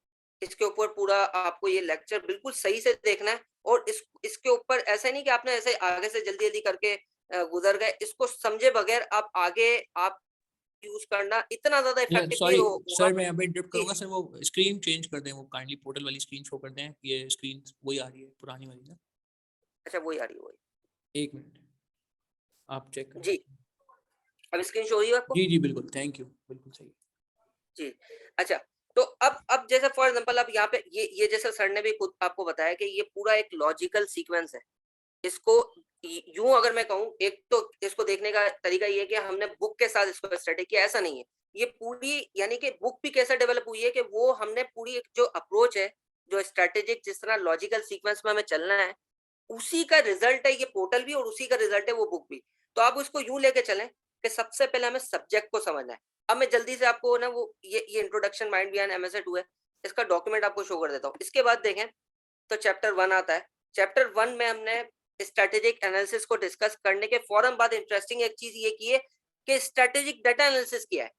इसके ऊपर पूरा आपको ये लेक्चर बिल्कुल सही से देखना है। और इसके ऊपर ऐसा नहीं कि आपने ऐसे आगे से जल्दी जल्दी करके गुजर गए, इसको समझे बगैर आप आगे आप यूज करना इतना ज्यादा इफेक्टिवली सॉरी होगा। सर, मैं यहाँ पे इंटरप्ट करूंगा सर, वो स्क्रीन चेंज कर दें, वो काइंडली पोर्टल वाली स्क्रीन शो कर दें, ये स्क्रीन वही आ रही है पुरानी वाली ना। अच्छा, वही आ रही है, वही। एक मिनट, आप चेक करें। जी, अब स्क्रीन शो हो रही है आपको? जी जी बिल्कुल, थैंक यू, बिल्कुल सही। जी। अच्छा, तो अब जैसे फॉर एग्जांपल अब यहाँ पे ये जैसे सर ने भी खुद आपको बताया कि ये पूरा एक लॉजिकल सीक्वेंस है। इसको यूं अगर मैं कहूँ, एक तो इसको देखने का तरीका ये है कि हमने बुक के साथ इसको स्टडी किया, ऐसा नहीं है। ये पूरी, यानी कि बुक भी कैसे डेवलप हुई है कि वो हमने पूरी एक जो अप्रोच है, जो स्ट्रेटेजिक, जिस तरह लॉजिकल सीक्वेंस में हमें चलना है, उसी का रिजल्ट है ये पोर्टल भी और उसी का रिजल्ट है वो बुक भी। तो आप उसको यूं लेके चलें कि सबसे पहले हमें सब्जेक्ट को समझना है। अब मैं जल्दी से आपको ना वो ये इंट्रोडक्शन माइंड बिहाइंड MSA2 है, इसका डॉक्यूमेंट आपको शो कर देता हूँ। इसके बाद देखें तो चैप्टर 1 आता है। चैप्टर 1 में हमने स्ट्रेटेजिक एनालिसिस को डिस्कस करने के फौरन बाद इंटरेस्टिंग एक चीज ये की है कि स्ट्रेटेजिक डाटा एनालिसिस किया है।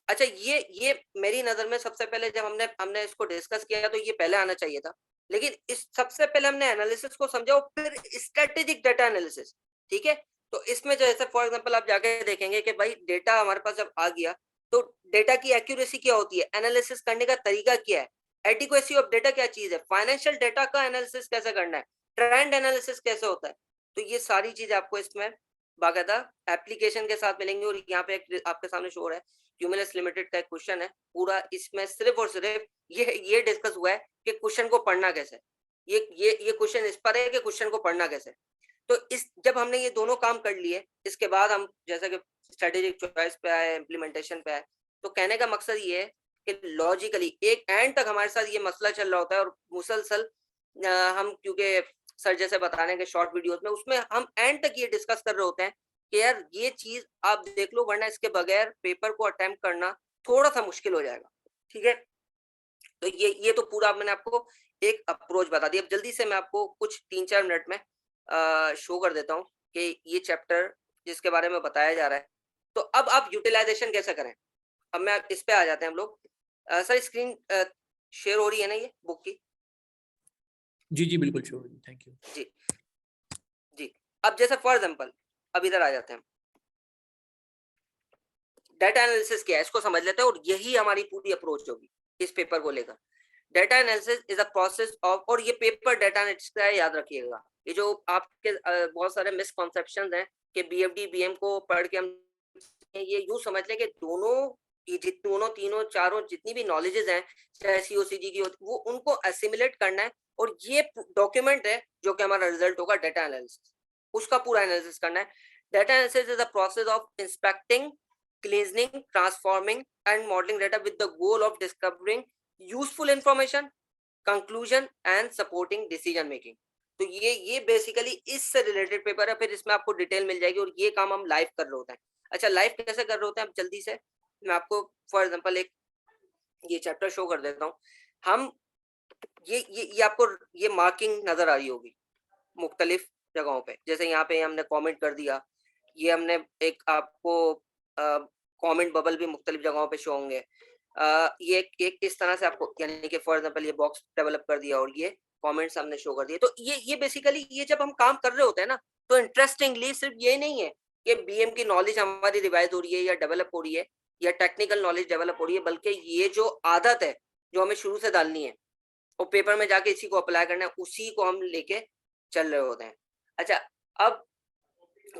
अच्छा, ये मेरी नजर में सबसे पहले जब हमने हमने इसको डिस्कस किया तो ये पहले आना चाहिए था, लेकिन इस सबसे पहले हमने एनालिसिस को समझा और फिर स्ट्रेटेजिक डाटा एनालिसिस। ठीक है। तो इसमें जैसे फॉर एग्जांपल आप जाके देखेंगे कि भाई डेटा हमारे पास जब आ गया तो डेटा की एक्यूरेसी क्या होती है, एनालिसिस करने का तरीका क्या है, एडिक्वेसी ऑफ डेटा क्या चीज है, फाइनेंशियल डेटा का एनालिसिस कैसे करना है, ट्रेंड एनालिसिस कैसे होता है। तो ये सारी चीज आपको इसमें बाकायदा एप्लीकेशन के साथ मिलेंगे। और यहाँ पे आपके सामने शो हो रहा है, क्यूमुलस लिमिटेड का एक क्वेश्चन है पूरा, इसमें सिर्फ और सिर्फ ये डिस्कस हुआ है कि क्वेश्चन को पढ़ना कैसे। ये क्वेश्चन इस पर है कि क्वेश्चन को पढ़ना कैसे। तो इस जब हमने ये दोनों काम कर लिए, इसके बाद हम जैसे कि स्ट्रेटेजिक चॉइस पे आए, इम्प्लीमेंटेशन पे आए, तो कहने का मकसद ये है कि लॉजिकली एक एंड तक हमारे साथ ये मसला चल रहा होता है और मुसलसल हम, क्योंकि सर जैसे बताने के शॉर्ट वीडियोस में, उसमें हम एंड तक ये डिस्कस कर रहे होते हैं कि यार ये चीज आप देख लो, वरना इसके बगैर पेपर को अटेम्प्ट करना थोड़ा सा मुश्किल हो जाएगा। ठीक है। तो ये तो पूरा मैंने आपको एक अप्रोच बता दी। अब जल्दी से मैं आपको कुछ 3-4 मिनट में शो कर देता हूँ कि ये चैप्टर जिसके बारे में बताया जा रहा है, तो अब आप यूटिलाइजेशन कैसे करें। अब मैं इस पे आ जाते हैं हम लोग। सर स्क्रीन शेयर हो रही है ना ये बुक की? जी जी बिल्कुल श्योर, थैंक यू। जी जी। अब जैसे फॉर एग्जांपल अब इधर आ जाते हैं, डाटा एनालिसिस क्या है इसको समझ लेते हैं, और यही हमारी पूरी अप्रोच होगी इस पेपर को लेकर। Data analysis is a process of, और ये पेपर डाटा एनालिटिक्स का है, याद रखिएगा। ये जो आपके बहुत सारे मिसकॉन्सेप्शंस हैं कि बीएफडी बीएम को पढ़ के हम ये यूं समझ लें कि दोनों ये दोनों तीनों चारों जितनी भी नॉलेजेस हैं, चाहे सीओसीजी की होती, वो उनको असिमिलेट करना है, और ये डॉक्यूमेंट है जो कि हमारा रिजल्ट होगा डाटा एनालिसिस, उसका पूरा एनालिसिस करना है। Data analysis is the process of inspecting, cleansing, transforming and modeling data with the goal of discovering useful information, conclusion and supporting decision making। तो ये बेसिकली इससे रिलेटेड पेपर है, फिर इसमें आपको डिटेल मिल जाएगी, और ये काम हम लाइव कर रहे होते हैं। अच्छा, लाइव कैसे कर रहे होते हैं? अब जल्दी से मैं आपको फॉर एग्जांपल एक ये चैप्टर शो कर देता हूँ। हम ये आपको ये मार्किंग नजर आ रही होगी मुख्तलिफ जगहों पे, जैसे यहाँ पे हमने कमेंट कर दिया, ये हमने एक आपको कमेंट बबल भी मुख्तलिफ जगहों पे शो होंगे। ये एक इस तरह से आपको, यानी कि फॉर एग्जांपल ये बॉक्स डेवलप कर दिया और ये कमेंट्स हमने शो कर दिए। तो ये बेसिकली ये जब हम काम कर रहे होते हैं ना, तो इंटरेस्टिंगली सिर्फ ये नहीं है कि बीएम की नॉलेज हमारी रिवाइज हो रही है या डेवलप हो रही है या टेक्निकल नॉलेज डेवलप हो रही है, बल्कि ये जो आदत है जो हमें शुरू से डालनी है और पेपर में जाके इसी को अप्लाई करना है, उसी को हम लेके चल रहे होते हैं। अच्छा, अब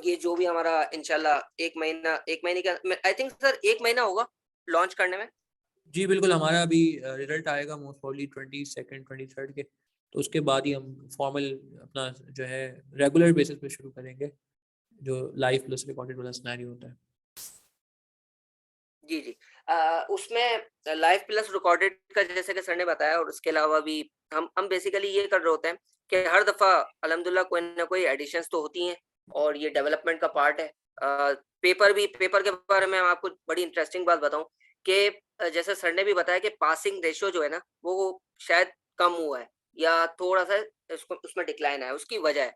ये जो भी हमारा इंशाल्लाह एक महीने का, आई थिंक सर 1 महीना होगा लॉन्च करने में। जी बिल्कुल, हमारा अभी रिजल्ट आएगा मोस्ट प्रोबब्ली 22nd 23rd के, तो उसके बाद ही हम फॉर्मल अपना जो है रेगुलर बेसिस पे शुरू करेंगे, जो लाइव प्लस रिकॉर्डेड वाला सिनेरियो होता है। जी जी। उसमें लाइव प्लस रिकॉर्डेड का जैसे कि सर ने बताया, और उसके अलावा भी हम बेसिकली ये कर रहे होते हैं कि हर दफा अल्हम्दुलिल्लाह कोई ना कोई एडिशंस तो होती हैं, और ये डेवलपमेंट का पार्ट है। पेपर के बारे में मैं आपको बड़ी इंटरेस्टिंग बात बताऊं कि जैसे सर ने भी बताया कि पासिंग रेशियो जो है ना वो शायद कम हुआ है या थोड़ा सा उसमें डिक्लाइन है, उसकी वजह है।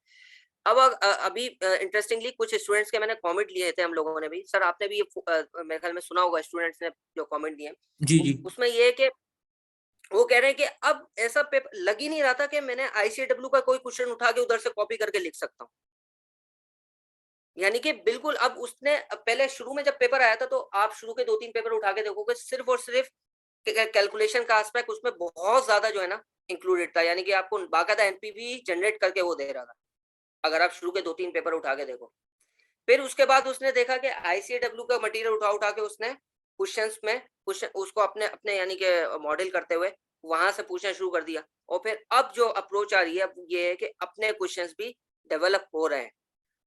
अब अभी इंटरेस्टिंगली कुछ स्टूडेंट्स के मैंने कमेंट लिए थे हम लोगों ने भी, सर आपने भी ये मेरे ख्याल में सुना होगा, स्टूडेंट्स ने जो कमेंट दिए जी जी उसमें ये है कि वो कह रहे हैं कि अब ऐसा पेपर लग ही नहीं रहा था कि मैंने आईसीडब्ल्यू का कोई क्वेश्चन उठा के उधर से कॉपी करके लिख सकता हूँ। यानी कि बिल्कुल अब उसने पहले शुरू में जब पेपर आया था, तो आप शुरू के 2-3 पेपर उठा के देखोगे, सिर्फ और सिर्फ कैलकुलेशन का एस्पेक्ट उसमें बहुत ज्यादा जो है ना इंक्लूडेड था, यानी कि आपको बाकायदा एनपीवी जनरेट करके वो दे रहा था, अगर आप शुरू के 2-3 पेपर उठा के देखो। फिर उसके बाद उसने देखा कि आईसीडब्ल्यू का मटेरियल उठा उठा के उसने क्वेश्चंस में क्वेश्चन उसको अपने अपने यानी कि मॉडल करते हुए वहां से पूछना शुरू कर दिया, और फिर अब जो अप्रोच आ रही है अब ये है कि अपने क्वेश्चंस भी डेवलप हो रहे हैं।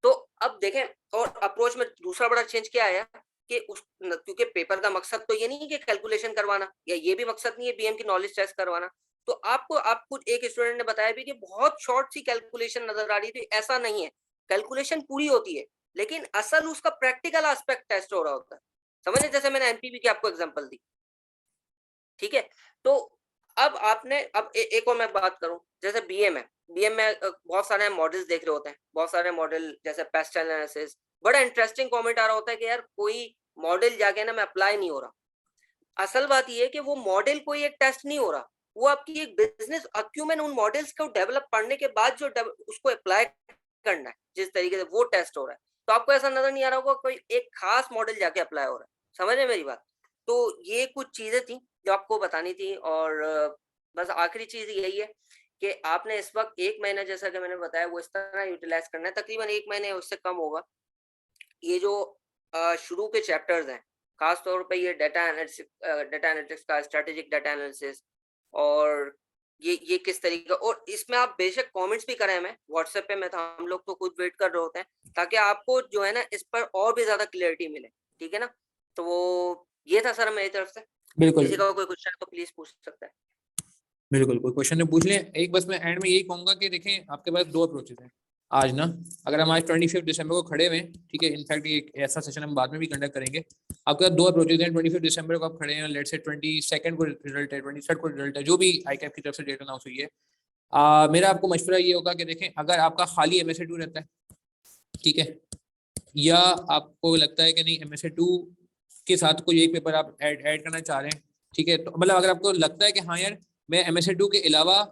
तो अब देखें, और अप्रोच में दूसरा बड़ा चेंज क्या आया कि क्योंकि पेपर का मकसद तो ये नहीं है कि कैलकुलेशन करवाना, या ये भी मकसद नहीं है बीएम की नॉलेज टेस्ट करवाना। तो आपको एक स्टूडेंट ने बताया भी कि बहुत शॉर्ट सी कैलकुलेशन नजर आ रही थी। ऐसा नहीं है, कैलकुलेशन पूरी होती है, लेकिन असल उसका प्रैक्टिकल एस्पेक्ट टेस्ट हो रहा होता है। समझे, जैसे मैंने एमपीवी की आपको एग्जांपल दी, ठीक है। तो अब आपने एक और मैं बात करूं, जैसे बीएम है, बीएम में बहुत सारे मॉडल्स देख रहे होते हैं, बहुत सारे मॉडल जैसे पेस्ट एनालिसिस, बड़ा इंटरेस्टिंग कमेंट आ रहा होता है कि यार कोई मॉडल जाके ना मैं अप्लाई नहीं हो रहा। असल बात ये है कि वो मॉडल कोई एक टेस्ट नहीं हो रहा, वो आपकी एक बिजनेस अक्यूमेंट, उन मॉडल्स को डेवलप करने के बाद जो उसको अप्लाई करना है जिस तरीके से, वो टेस्ट हो रहा है। तो आपको ऐसा नजर नहीं आ रहा होगा कोई एक खास मॉडल जाके अप्लाई हो रहा है। समझ रहे मेरी बात? तो ये कुछ चीजें थी जो आपको बतानी थी, और बस आखिरी चीज यही है कि आपने इस वक्त 1 महीना जैसा कि मैंने बताया वो इस तरह यूटिलाइज करना है, तकरीबन 1 महीने उससे कम होगा। ये जो शुरू के चैप्टर्स हैं, खास तौर पे ये डाटा एनालिटिक्स का स्ट्रेटेजिक डाटा एनालिसिस, और ये किस तरीके, और इसमें आप बेशक कमेंट्स भी करें हमें व्हाट्सएप पे, मैं तो हम लोग तो खुद वेट कर रहे होते हैं ताकि आपको जो है ना इस पर और भी ज्यादा क्लियरिटी मिले, ठीक है ना। तो वो ये था सर मेरी तरफ से। बिल्कुल किसी का कोई क्वेश्चन है तो प्लीज पूछ सकता है। बिल्कुल, कोई क्वेश्चन है पूछ लें। एक बस मैं एंड में यही कहूंगा कि देखें, आपके पास 2 अप्रोचेस हैं आज ना। अगर हम आज 25 दिसंबर को खड़े हुए, ठीक है, इनफैक्ट ये एक ऐसा सेशन हम बाद में भी कंडक्ट करेंगे। आपके पास 2 अप्रोचेस हैं। 25 दिसंबर को आप खड़े हैं, लेट्स से 22nd को रिजल्ट है, 23rd को रिजल्ट है, जो भी आईकैप की तरफ से डेट अनाउंस हुई है, मेरा आपको मशवरा ये होगा कि देखें, अगर आपका खाली MSA2 रहता है, ठीक है, या आपको लगता है कि नहीं MSA2 के साथ कोई एक पेपर आप ऐड करना चाह रहे हैं, ठीक है, तो मतलब अगर आपको लगता है कि हाँ यार मैं MSA2 के अलावा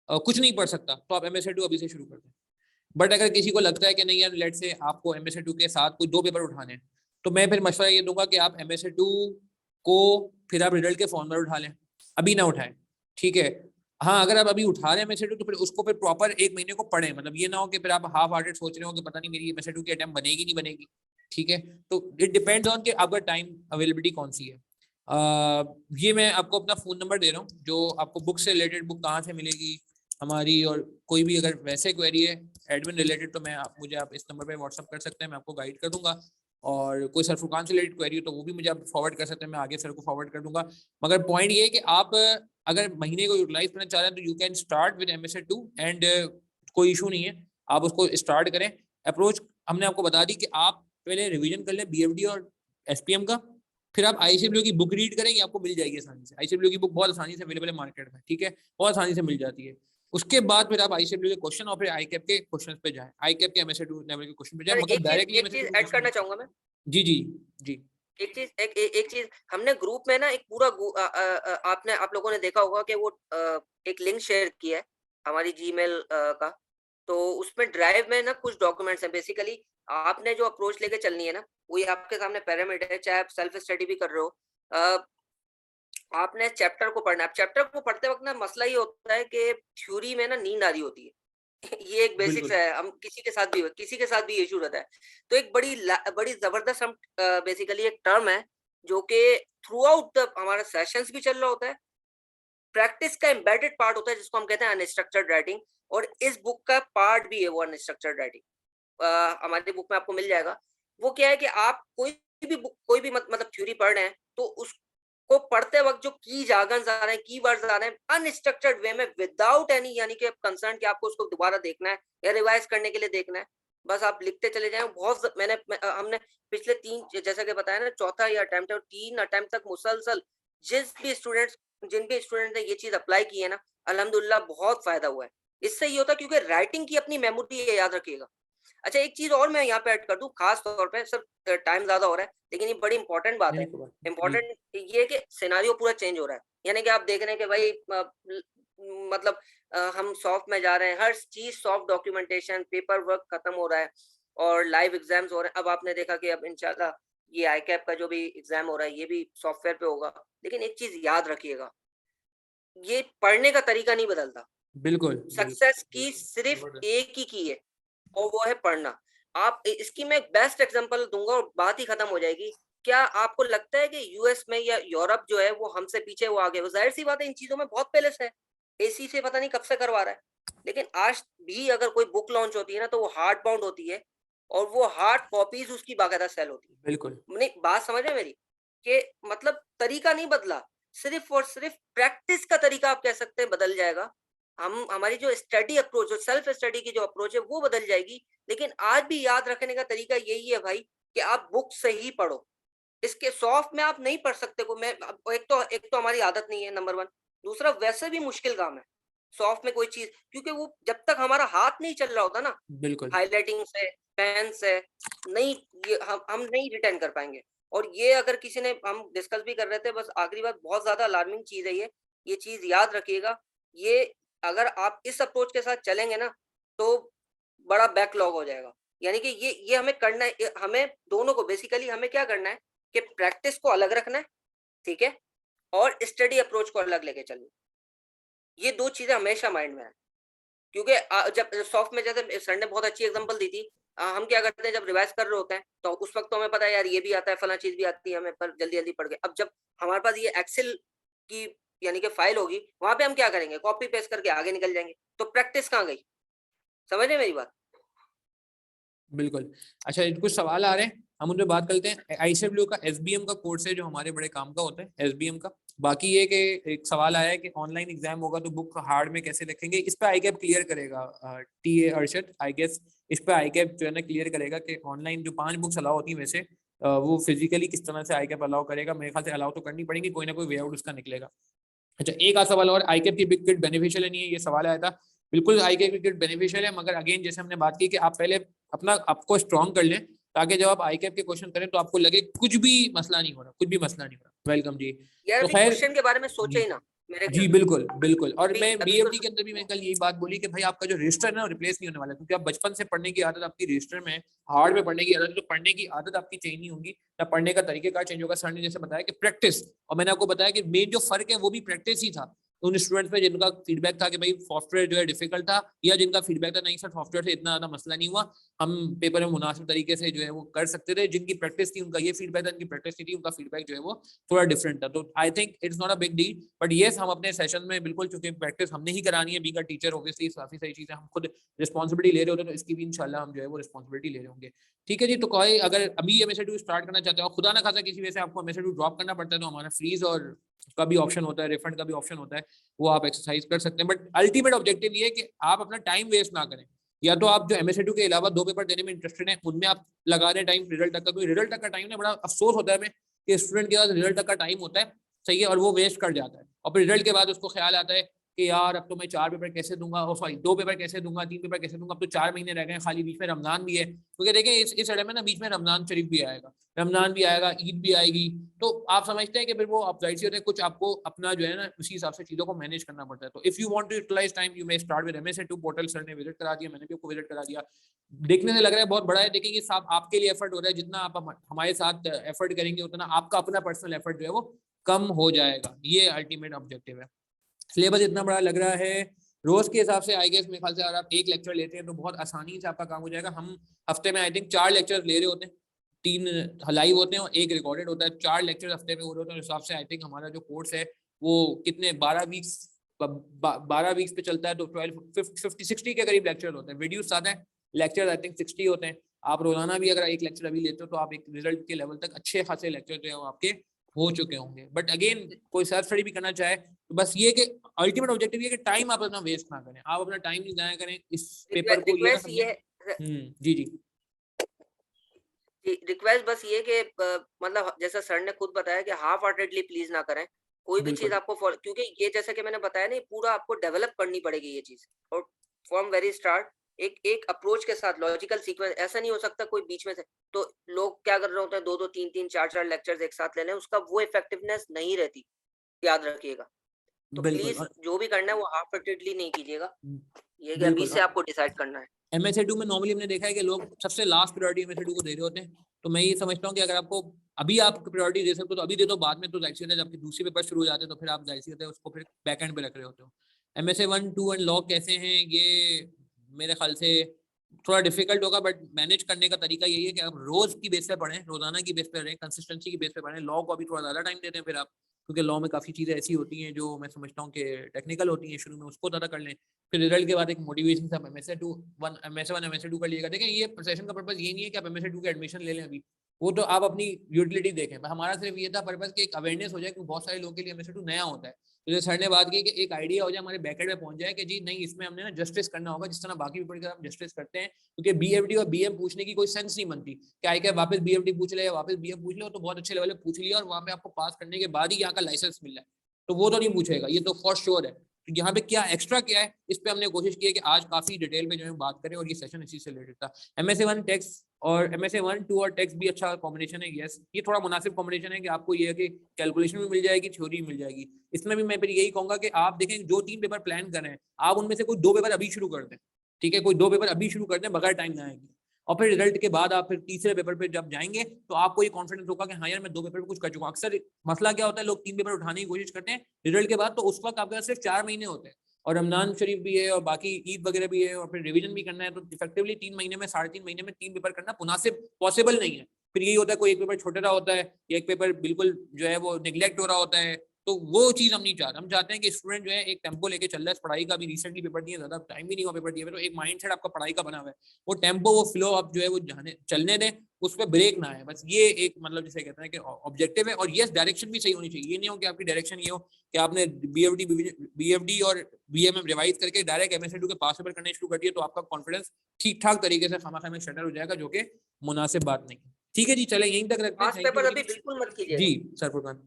कुछ नहीं पढ़ सकता, तो आप MSA2 अभी से शुरू कर दें। बट अगर किसी को लगता है कि नहीं यार लेट से आपको MSA2 के साथ कोई 2 पेपर उठाने हैं, तो मैं फिर मशवरा ये दूंगा कि आप MSA2 को फिर आप रिजल्ट के फॉर्म में उठा लें, अभी ना उठाएं, ठीक है। हाँ, अगर आप अभी उठा रहे हैं MSA2 तो फिर उसको फिर प्रॉपर 1 महीने को पढ़ें, मतलब ये ना हो कि फिर आप हाफ हार्टेड सोच रहे हो कि पता नहीं मेरी MSA2 की अटेम्प्ट बनेगी नहीं बनेगी, ठीक है। तो इट डिपेंड्स ऑन कि आपका टाइम अवेलेबिलिटी कौन सी है। ये मैं आपको अपना फ़ोन नंबर दे रहा हूँ, जो आपको बुक से रिलेटेड बुक कहाँ से मिलेगी हमारी, और कोई भी अगर वैसे क्वेरी है एडमिन रिलेटेड तो मुझे आप इस नंबर पे व्हाट्सअप कर सकते हैं, मैं आपको गाइड कर दूंगा। और कोई सर फुरकान से रिलेटेड क्वेरी हो तो वो भी मुझे आप फॉरवर्ड कर सकते हैं, मैं आगे सर को फॉरवर्ड कर दूंगा। मगर पॉइंट ये है कि आप अगर महीने को यूटिलाइज करना चाह रहे हैं तो you can start with MSA2 and कोई इशू नहीं है, आप उसको स्टार्ट करें। अप्रोच हमने आपको बता दी कि आप पहले रिविजन कर लें BFD और SPM का, फिर आप ICW की बुक रीड करेंगे, आपको मिल जाएगी आसानी से। ICW की बुक बहुत आसानी से अवेलेबल है मार्केट में, ठीक है, बहुत आसानी से मिल जाती है। उसके बाद फिर आप ICW के क्वेश्चन और फिर ICAP के क्वेश्चन पे जाएं, ICAP के MSA2 लेवल के क्वेश्चन पे जाएं, मगर डायरेक्टली एक चीज ऐड करना चाहूंगा मैं। जी जी जी। एक चीज हमने ग्रुप में ना एक पूरा आपने आप लोगों ने देखा होगा कि वो एक लिंक शेयर किया है हमारी जीमेल का। तो उसमें ड्राइव में ना कुछ डॉक्यूमेंट्स हैं। बेसिकली आपने जो अप्रोच लेके चलनी है ना, वही आपके सामने पिरामिड है, चाहे आप सेल्फ स्टडी भी कर रहे हो। आपने चैप्टर को पढ़ना है। चैप्टर को पढ़ते वक्त ना मसला ये होता है कि थ्योरी में ना नींद आ रही होती है। ये एक बेसिक्स है, हम किसी के साथ भी इशू रहता है। तो एक बड़ी जबरदस्त हम बेसिकली एक टर्म है जो कि थ्रू आउट द हमारा सेशंस भी चल रहा होता है, प्रैक्टिस का एम्बेडेड पार्ट होता है जिसको हम कहते हैं अनस्ट्रक्चर्ड राइटिंग। और इस बुक का पार्ट भी है वो अनस्ट्रक्चर्ड राइटिंग। हमारी बुक में आपको मिल जाएगा। वो क्या है कि आप कोई भी मतलब थ्योरी पढ़ रहे हैं तो उसको पढ़ते वक्त जो की जार्गन्स आ रहे हैं, कीवर्ड्स आ रहे हैं, अनस्ट्रक्चर्ड वे में विदाउट एनी यानी कि कंसर्न कि आपको उसको दोबारा देखना है या रिवाइज करने के लिए देखना है, बस आप लिखते चले जाएं। हमने पिछले 3 जैसा कि बताया ना, चौथा या अटेम्प्ट है, 3 अटेम्प्ट तक मुसलसल जिन भी स्टूडेंट ने ये चीज अप्लाई की है ना, अल्हम्दुलिल्लाह बहुत फायदा हुआ है। इससे ये होता है क्योंकि राइटिंग की अपनी मेमोरी है, याद रखिएगा। अच्छा, एक चीज और मैं यहाँ पे ऐड कर दूं, खास तौर पे सर टाइम ज्यादा हो रहा है लेकिन ये बड़ी इंपॉर्टेंट बात है। इंपॉर्टेंट ये है कि सिनेरियो पूरा चेंज हो रहा है। यानी कि आप देख रहे हैं कि भाई मतलब हम सॉफ्ट में जा रहे हैं, हर चीज सॉफ्ट, डॉक्यूमेंटेशन, पेपर वर्क खत्म हो रहा है और लाइव एग्जाम्स हो रहे हैं। अब आपने देखा कि अब इंशाल्लाह ये ICAP का जो भी एग्जाम हो रहा है ये भी सॉफ्टवेयर पे होगा। लेकिन एक चीज याद रखिएगा, ये पढ़ने का तरीका नहीं बदलता। बिल्कुल, सक्सेस की सिर्फ एक ही की है और वो है पढ़ना। आप इसकी मैं एक बेस्ट एग्जांपल दूंगा और बात ही खत्म हो जाएगी। क्या आपको लगता है कि US में या यूरोप जो है वो हमसे पीछे, वो आगे? वो जाहिर सी बात है, इन चीजों में बहुत पहले से है। AC से पता नहीं कब से करवा रहा है। लेकिन आज भी अगर कोई बुक लॉन्च होती है ना तो वो हार्ड बाउंड होती है और वो हार्ड कॉपीज उसकी बाकायदा सेल होती है। बिल्कुल, नहीं, बात समझ रहे मेरी? कि मतलब तरीका नहीं बदला, सिर्फ और सिर्फ प्रैक्टिस का तरीका आप कह सकते हैं बदल जाएगा। हमारी जो स्टडी अप्रोच, जो सेल्फ स्टडी की जो अप्रोच है वो बदल जाएगी। लेकिन आज भी याद रखने का तरीका यही है भाई कि आप बुक से ही पढ़ो। इसके सॉफ्ट में आप नहीं पढ़ सकते। को मैं एक तो हमारी आदत नहीं है, नंबर 1। दूसरा, वैसे भी मुश्किल काम है सॉफ्ट में कोई चीज, क्योंकि वो जब तक हमारा हाथ नहीं चल रहा होता ना, बिल्कुल, हाईलाइटिंग से, पेन से, नहीं, ये हम नहीं रिटेन कर पाएंगे। और ये अगर किसी ने, हम डिस्कस भी कर रहे थे, बस आखिरी बात, बहुत ज्यादा अलार्मिंग चीज है ये चीज याद रखिएगा। ये अगर आप इस अप्रोच के साथ चलेंगे ना तो बड़ा बैकलॉग हो जाएगा। यानी कि ये हमें करना है, हमें दोनों को बेसिकली हमें क्या करना है कि प्रैक्टिस को अलग रखना है, ठीक है, और स्टडी अप्रोच को अलग लेके चलना। ये 2 चीजें हमेशा माइंड में है। क्योंकि जब सॉफ्ट में, जैसे सर ने बहुत अच्छी एग्जांपल दी थी, हम क्या करते हैं जब रिवाइज कर रहे होते हैं तो उस वक्त तो हमें पता है यार ये भी आता है, फला चीज भी आती है हमें, पर जल्दी जल्दी पढ़ गए। अब जब हमारे पास ये एक्सेल की यानी कि फाइल होगी, वहां पे हम क्या करेंगे, कॉपी पेस्ट करके आगे निकल जाएंगे। तो प्रैक्टिस कहाँ गई? समझ रहे मेरी बात? बिल्कुल। अच्छा, कुछ सवाल आ रहे हैं, हम उन पे बात करते हैं। ICW का SBM का कोर्स है जो हमारे बड़े काम का होता है, SBM का। बाकी ये कि एक सवाल आया है कि ऑनलाइन एग्जाम होगा तो बुक हार्ड में कैसे लिखेंगे, इस पे ICAP क्लियर करेगा। TA अरशद आई गेस इस पे ICAP जो है ना क्लियर करेगा कि ऑनलाइन जो 5 बुक्स अलाउ होती है वैसे वो फिजिकली किस तरह से ICAP अलाउ करेगा। मेरे ख्याल से अलाउ तो करनी पड़ेगी, कोई ना कोई वे आउट उसका निकलेगा। अच्छा, एक आध सवाल और, ICAP की बिग किट बेनिफिशियल है नहीं है, ये सवाल आया था। बिल्कुल ICAP की किट बेनिफिशियल है, मगर अगेन जैसे हमने बात की कि आप पहले अपना आपको स्ट्रॉन्ग कर लें ताकि जब आप ICAP के क्वेश्चन करें तो आपको लगे कुछ भी मसला नहीं हो रहा, कुछ भी मसला नहीं हो रहा। वेलकम जी। यार तो अभी खैर क्वेश्चन के बारे में सोचे ही ना मेरे जी ख्याल। बिल्कुल बिल्कुल। और अभी मैं अभी तो BFD के अंदर भी मैं कल यही बात बोली कि भाई आपका जो रजिस्टर है ना रिप्लेस नहीं होने वाला, क्योंकि आप बचपन से पढ़ने की आदत आपकी रजिस्टर में है, हार्ड में पढ़ने की आदत, तो पढ़ने की आदत आपकी चेंज नहीं होगी ना, पढ़ने का तरीकेकार चेंज होगा। सर ने जैसे बताया कि प्रैक्टिस, और मैंने आपको बताया कि मेन जो फर्क है वो भी प्रैक्टिस ही था। उन स्टूडेंट्स में जिनका फीडबैक था कि भाई सॉफ्टवेयर जो है डिफिकल्ट था, या जिनका फीडबैक था नहीं सर सॉफ्टवेयर से इतना ज्यादा मसला नहीं हुआ, हम पेपर में मुनासिब तरीके से जो है वो कर सकते थे, जिनकी प्रैक्टिस थी उनका ये फीडबैक था, जिनकी प्रैक्टिस नहीं थी उनका फीडबैक जो है वो थोड़ा डिफरेंट था। तो I think it's not a big deal, but yes हम अपने सेशन में बिल्कुल, चूंकि प्रैक्टिस हमने ही करानी है, बीइंग अ टीचर ऑब्वियसली काफी सारी चीजें हम खुद रिस्पॉन्सिबिलिटी ले रहे होते हैं, तो इसकी भी इंशाल्लाह हम जो है वो रिस्पॉन्सिबिलिटी ले रहे होंगे। ठीक है जी। तो कोई अगर अभी MSAT स्टार्ट करना चाहते हो, खुदा ना खासा किसी वजह से आपको MSAT ड्रॉप करना पड़ता है, तो हमारा फ्रीज और का भी ऑप्शन होता है, रिफंड का भी ऑप्शन होता है, वो आप एक्सरसाइज कर सकते हैं। बट अल्टीमेट ऑब्जेक्टिव ये है कि आप अपना टाइम वेस्ट ना करें। या तो आप जो MSAT के अलावा 2 पेपर देने में इंटरेस्टेड हैं, उनमें आप लगा रहे टाइम रिजल्ट तक का, क्योंकि रिजल्ट तक का टाइम ना बड़ा अफसोस होता है हमें कि स्टूडेंट के पास रिजल्ट तक का टाइम होता है, सही है, और वो वेस्ट कर जाता है, और फिर रिजल्ट के बाद उसको ख्याल आता है कि यार अब तो मैं 4 पेपर कैसे दूंगा, और सॉरी 2 पेपर कैसे दूंगा, 3 पेपर कैसे दूंगा, अब तो 4 महीने रह गए खाली, बीच में रमजान भी है, क्योंकि देखें इस अड़े में ना बीच में रमजान शरीफ भी आएगा, रमजान भी आएगा, ईद भी आएगी, तो आप समझते हैं कि फिर वो आप जाहिर सी होते हैं कुछ आपको अपना जो है ना उसी हिसाब से चीजों को मैनेज करना पड़ता है। तो if you want to utilise time you may start with MSAT portal. Sir ने विजिट करा दिया, मैंने भी आपको विजिट करा दिया, देखने से लग रहा है बहुत बड़ा है, लेकिन ये सब आपके लिए एफर्ट हो रहा है, जितना आप हमारे साथ एफर्ट करेंगे उतना आपका अपना पर्सनल एफर्ट जो है वो कम हो जाएगा, ये अल्टीमेट ऑब्जेक्टिव है। सिलेबस इतना बड़ा लग रहा है, रोज के हिसाब से आई गेस मेरे ख्याल से अगर आप एक लेक्चर लेते हैं तो बहुत आसानी से आपका काम हो जाएगा। हम हफ्ते में आई थिंक 4 लेक्चर ले रहे होते हैं, 3 लाइव होते हैं और 1 रिकॉर्डेड होता है, 4 लेक्चर हफ्ते में हो रहे होते हैं। उस हिसाब से आई थिंक हमारा जो कोर्स है वो कितने 12 वीक्स पे चलता है, तो 60 के करीब लेक्चर होते हैं, वीडियो ज्यादा है, लेक्चर आई थिंक 60 होते हैं। आप रोजाना भी अगर एक लेक्चर अभी लेते हो तो आप एक रिजल्ट के लेवल तक अच्छे खासे लेक्चर जो है वो आपके हो चुके होंगे। बट अगेन कोई सेल्फ स्टडी भी करना चाहे तो बस ये कि अल्टीमेट ऑब्जेक्टिव ये कि टाइम आप अपना वेस्ट ना करें, आप अपना टाइम नहीं जाया करें इस पेपर को, ये ना रिक्वेस्ट ये समझें। है जी जी रिक्वेस्ट बस ये कि मतलब जैसा सर ने खुद बताया कि हाफ हार्टेडली प्लीज ना करें कोई भी चीज बिल्कुल आपको क्योंकि ये जैसा कि मैंने बताया नहीं पूरा आपको डेवलप करनी पड़ेगी ये चीज, और फ्रॉम वेरी स्टार्ट एक एक अप्रोच के साथ लॉजिकल सीक्वेंस, ऐसा नहीं हो सकता कोई बीच में से। तो लोग क्या कर रहे होते हैं, 2-2 3-3 4-4 लेक्चर्स एक साथ ले लें, उसका वो इफेक्टिवनेस नहीं रहती, याद रखिएगा। तो बिल्कुल प्लीज जो भी करना है वो हाफ हार्टेडली नहीं कीजिएगा, ये कि अभी बिल्कुल। से आपको डिसाइड करना है। MSAT में नॉर्मली हमने देखा है कि लोग सबसे लास्ट प्रायोरिटी MSAT को दे रहे होते हैं, तो मैं ये समझता हूँ कि अगर आपको अभी आप प्रायोरिटी दे सकते हो तो अभी दे दो, बाद में तो जाहिर सी है जब दूसरे पेपर शुरू हो जाते हैं तो फिर आप जाहिर सी होता है उसको फिर बैक एंड पे रख रहे होते हो। MSA 1, 2 एंड लॉग कैसे हैं ये मेरे ख्याल से थोड़ा डिफिकल्ट होगा, बट मैनेज करने का तरीका यही है कि आप रोज की बेस पे पढ़ें, रोजाना की बेस पे रहें, कंसिस्टेंसी की बेस पे पढ़ें। लॉ को अभी थोड़ा ज्यादा टाइम देते हैं फिर आप, क्योंकि लॉ में काफी चीजें ऐसी होती हैं जो मैं समझता हूँ कि टेक्निकल होती हैं, शुरू में उसको ज्यादा कर लें, फिर रिजल्ट के बाद एक मोटिवेशन से MSA 1 MSA 2 कर लिएगा। देखें ये सेशन का पर्पस ये नहीं है कि आप MSA 2 के एडमिशन ले लें अभी, वो तो आप अपनी यूटिलिटी देखें, हमारा सिर्फ ये था पर्पस कि एक अवेयरनेस हो जाए, क्योंकि बहुत सारे लोगों के लिए MSA 2 नया होता है। तो जैसे सर ने बात की कि एक आइडिया हो जाए हमारे बैकेंड में पहुंच जाए कि जी नहीं इसमें हमने ना जस्टिस करना होगा जिस तरह बाकी पेपर का हम जस्टिस करते हैं, क्योंकि BFD और BM पूछने की कोई सेंस नहीं बनती, क्या है क्या वापस BFD पूछ ले वापस BM पूछ ले, तो बहुत अच्छे लेवल पे पूछ लिया और वहां पे आपको पास करने के बाद ही यहाँ का लाइसेंस मिल रहा है, तो वो तो नहीं पूछेगा, ये तो फॉर श्योर है। तो यहाँ पे क्या एक्स्ट्रा क्या है इस पे हमने कोशिश की है कि आज काफी डिटेल में जो है बात करें, और ये सेशन इसी से रिलेटेड था। MSA 1 टेक्स और MSA 1, 2 और टेक्स भी अच्छा कॉम्बिनेशन है, यस ये थोड़ा मुनासिब कॉम्बिनेशन है कि आपको ये है कि कैलकुलेशन भी मिल जाएगी, थ्योरी मिल जाएगी। इसमें भी मैं फिर यही कहूंगा कि आप देखें जो 3 पेपर प्लान कर रहे हैं आप उनमें से कोई 2 पेपर अभी शुरू कर दें, ठीक है, कोई 2 पेपर अभी शुरू कर दें बगैर टाइम ना आएगी, और फिर रिजल्ट के बाद आप फिर तीसरे पेपर पे जब जाएंगे तो आपको ये कॉन्फिडेंस होगा कि हाँ यार मैं 2 पेपर पे कुछ कर चुका हूँ। अक्सर मसला क्या होता है, लोग 3 पेपर उठाने की कोशिश करते हैं रिजल्ट के बाद, तो उस वक्त आपके पास सिर्फ 4 महीने होते हैं और रमजान शरीफ भी है और बाकी ईद वगैरह भी है और फिर रिवीजन भी करना है, तो इफेक्टिवली 3 महीने में 3.5 महीने में 3 पेपर करना मुनासिब पॉसिबल नहीं है। फिर यही होता है कोई एक पेपर छोटा रहा होता है या एक पेपर बिल्कुल जो है वो निगलेक्ट हो रहा होता है, तो वो चीज हम नहीं चाहते। हम चाहते हैं कि स्टूडेंट जो है एक टेम्पो लेके चल रहा है पढ़ाई का, भी रिसेंटली पेपर दिए, ज्यादा टाइम भी नहीं हुआ पेपर दिए, तो एक माइंडसेट आपका पढ़ाई का बना हुआ है, वो टेम्पो वो फ्लो आप जो है वो चलने दें, उस पर ब्रेक ना है, बस ये एक मतलब जिसे कहते हैं कि ऑब्जेक्टिव है। और यस डायरेक्शन भी सही होनी चाहिए, ये नहीं हो कि आपकी डायरेक्शन ये हो कि आपने BFD और BMM रिवाइज करके डायरेक्ट MSA 2 के पास पेपर करने शुरू कर दिए, तो आपका कॉन्फिडेंस ठीक ठाक तरीके से खामा खामा शटर हो जाएगा, जो कि मुनासिब बात नहीं। ठीक है जी, चले यहीं तक रखते हैं। पास थैंक यू पेपर वेरी अभी मच। बिल्कुल मत कीजिएगा जी सर फुरकान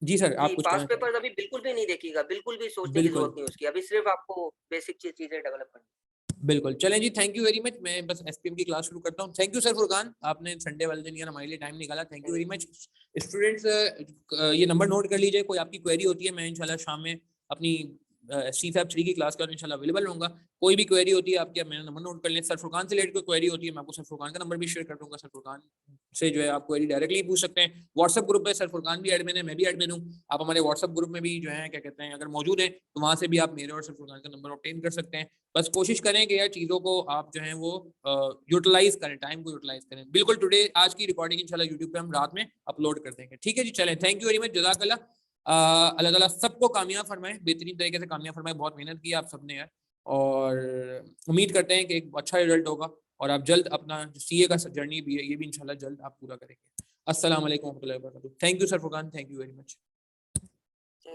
जी, सर आप जी, कुछ पास कहना पेपर चाहेंगे? अभी बिल्कुल भी नहीं देखिएगा, बिल्कुल भी सोचने की बिल्कुल जरूरत नहीं उसकी, अभी सिर्फ आपको बेसिक चीजें डेवलप करनी। बिल्कुल, चलें जी, थैंक यू वेरी मच। मैं बस एसपीएम की क्लास शुरू करता हूँ। थैंक यू सर फुरकान, आपने संडे वाले दिन यार हमारे लिए टाइम निकाला, thank you very much. Students ये नंबर नोट कर लीजिए, कोई आपकी क्वेरी होती है मैं इंशाल्लाह शाम में अपनी CFAP 3 की क्लास का इंशाल्लाह अवेलेबल रहूँगा। कोई भी क्वेरी होती है आपकी, आप मेरा नंबर नोट कर लें। सर फुरकान से रिलेटेड कोई क्वेरी होती है, मैं आपको सर फुरकान का नंबर भी शेयर कर दूँगा। सर फुरकान से जो है आप क्वेरी डायरेक्टली पूछ सकते हैं। व्हाट्सएप ग्रुप पे सर फुरकान भी एडमिन है, मैं भी एडमिन हूँ। आप हमारे व्हाट्सएप ग्रुप में भी जो है क्या कहते हैं अगर मौजूद हैं, तो वहाँ से भी आप मेरे और सर फुरकान का नंबर ऑब्टेन कर सकते हैं। बस कोशिश करें कि यार चीज़ों को आप जो है वो यूटिलाइज करें, टाइम को यूटिलाइज करें। बिल्कुल, टुडे आज की रिकॉर्डिंग इंशाल्लाह यूट्यूब पे हम रात में अपलोड कर देंगे। ठीक है जी, चलें, थैंक यू वेरी मच, जज़ाकल्लाह। अल्लाह ताला सबको कामयाब फरमाए, बेहतरीन तरीके से कामयाब फरमाए। बहुत मेहनत की आप सबने यार, और उम्मीद करते हैं कि एक अच्छा रिजल्ट होगा और आप जल्द अपना जो CA का जर्नी भी है ये भी इंशाल्लाह जल्द आप पूरा करेंगे। अस्सलाम वालेकुम व रहमतुल्लाहि व बरकातहू। Thank you sir Furqan, thank you very much.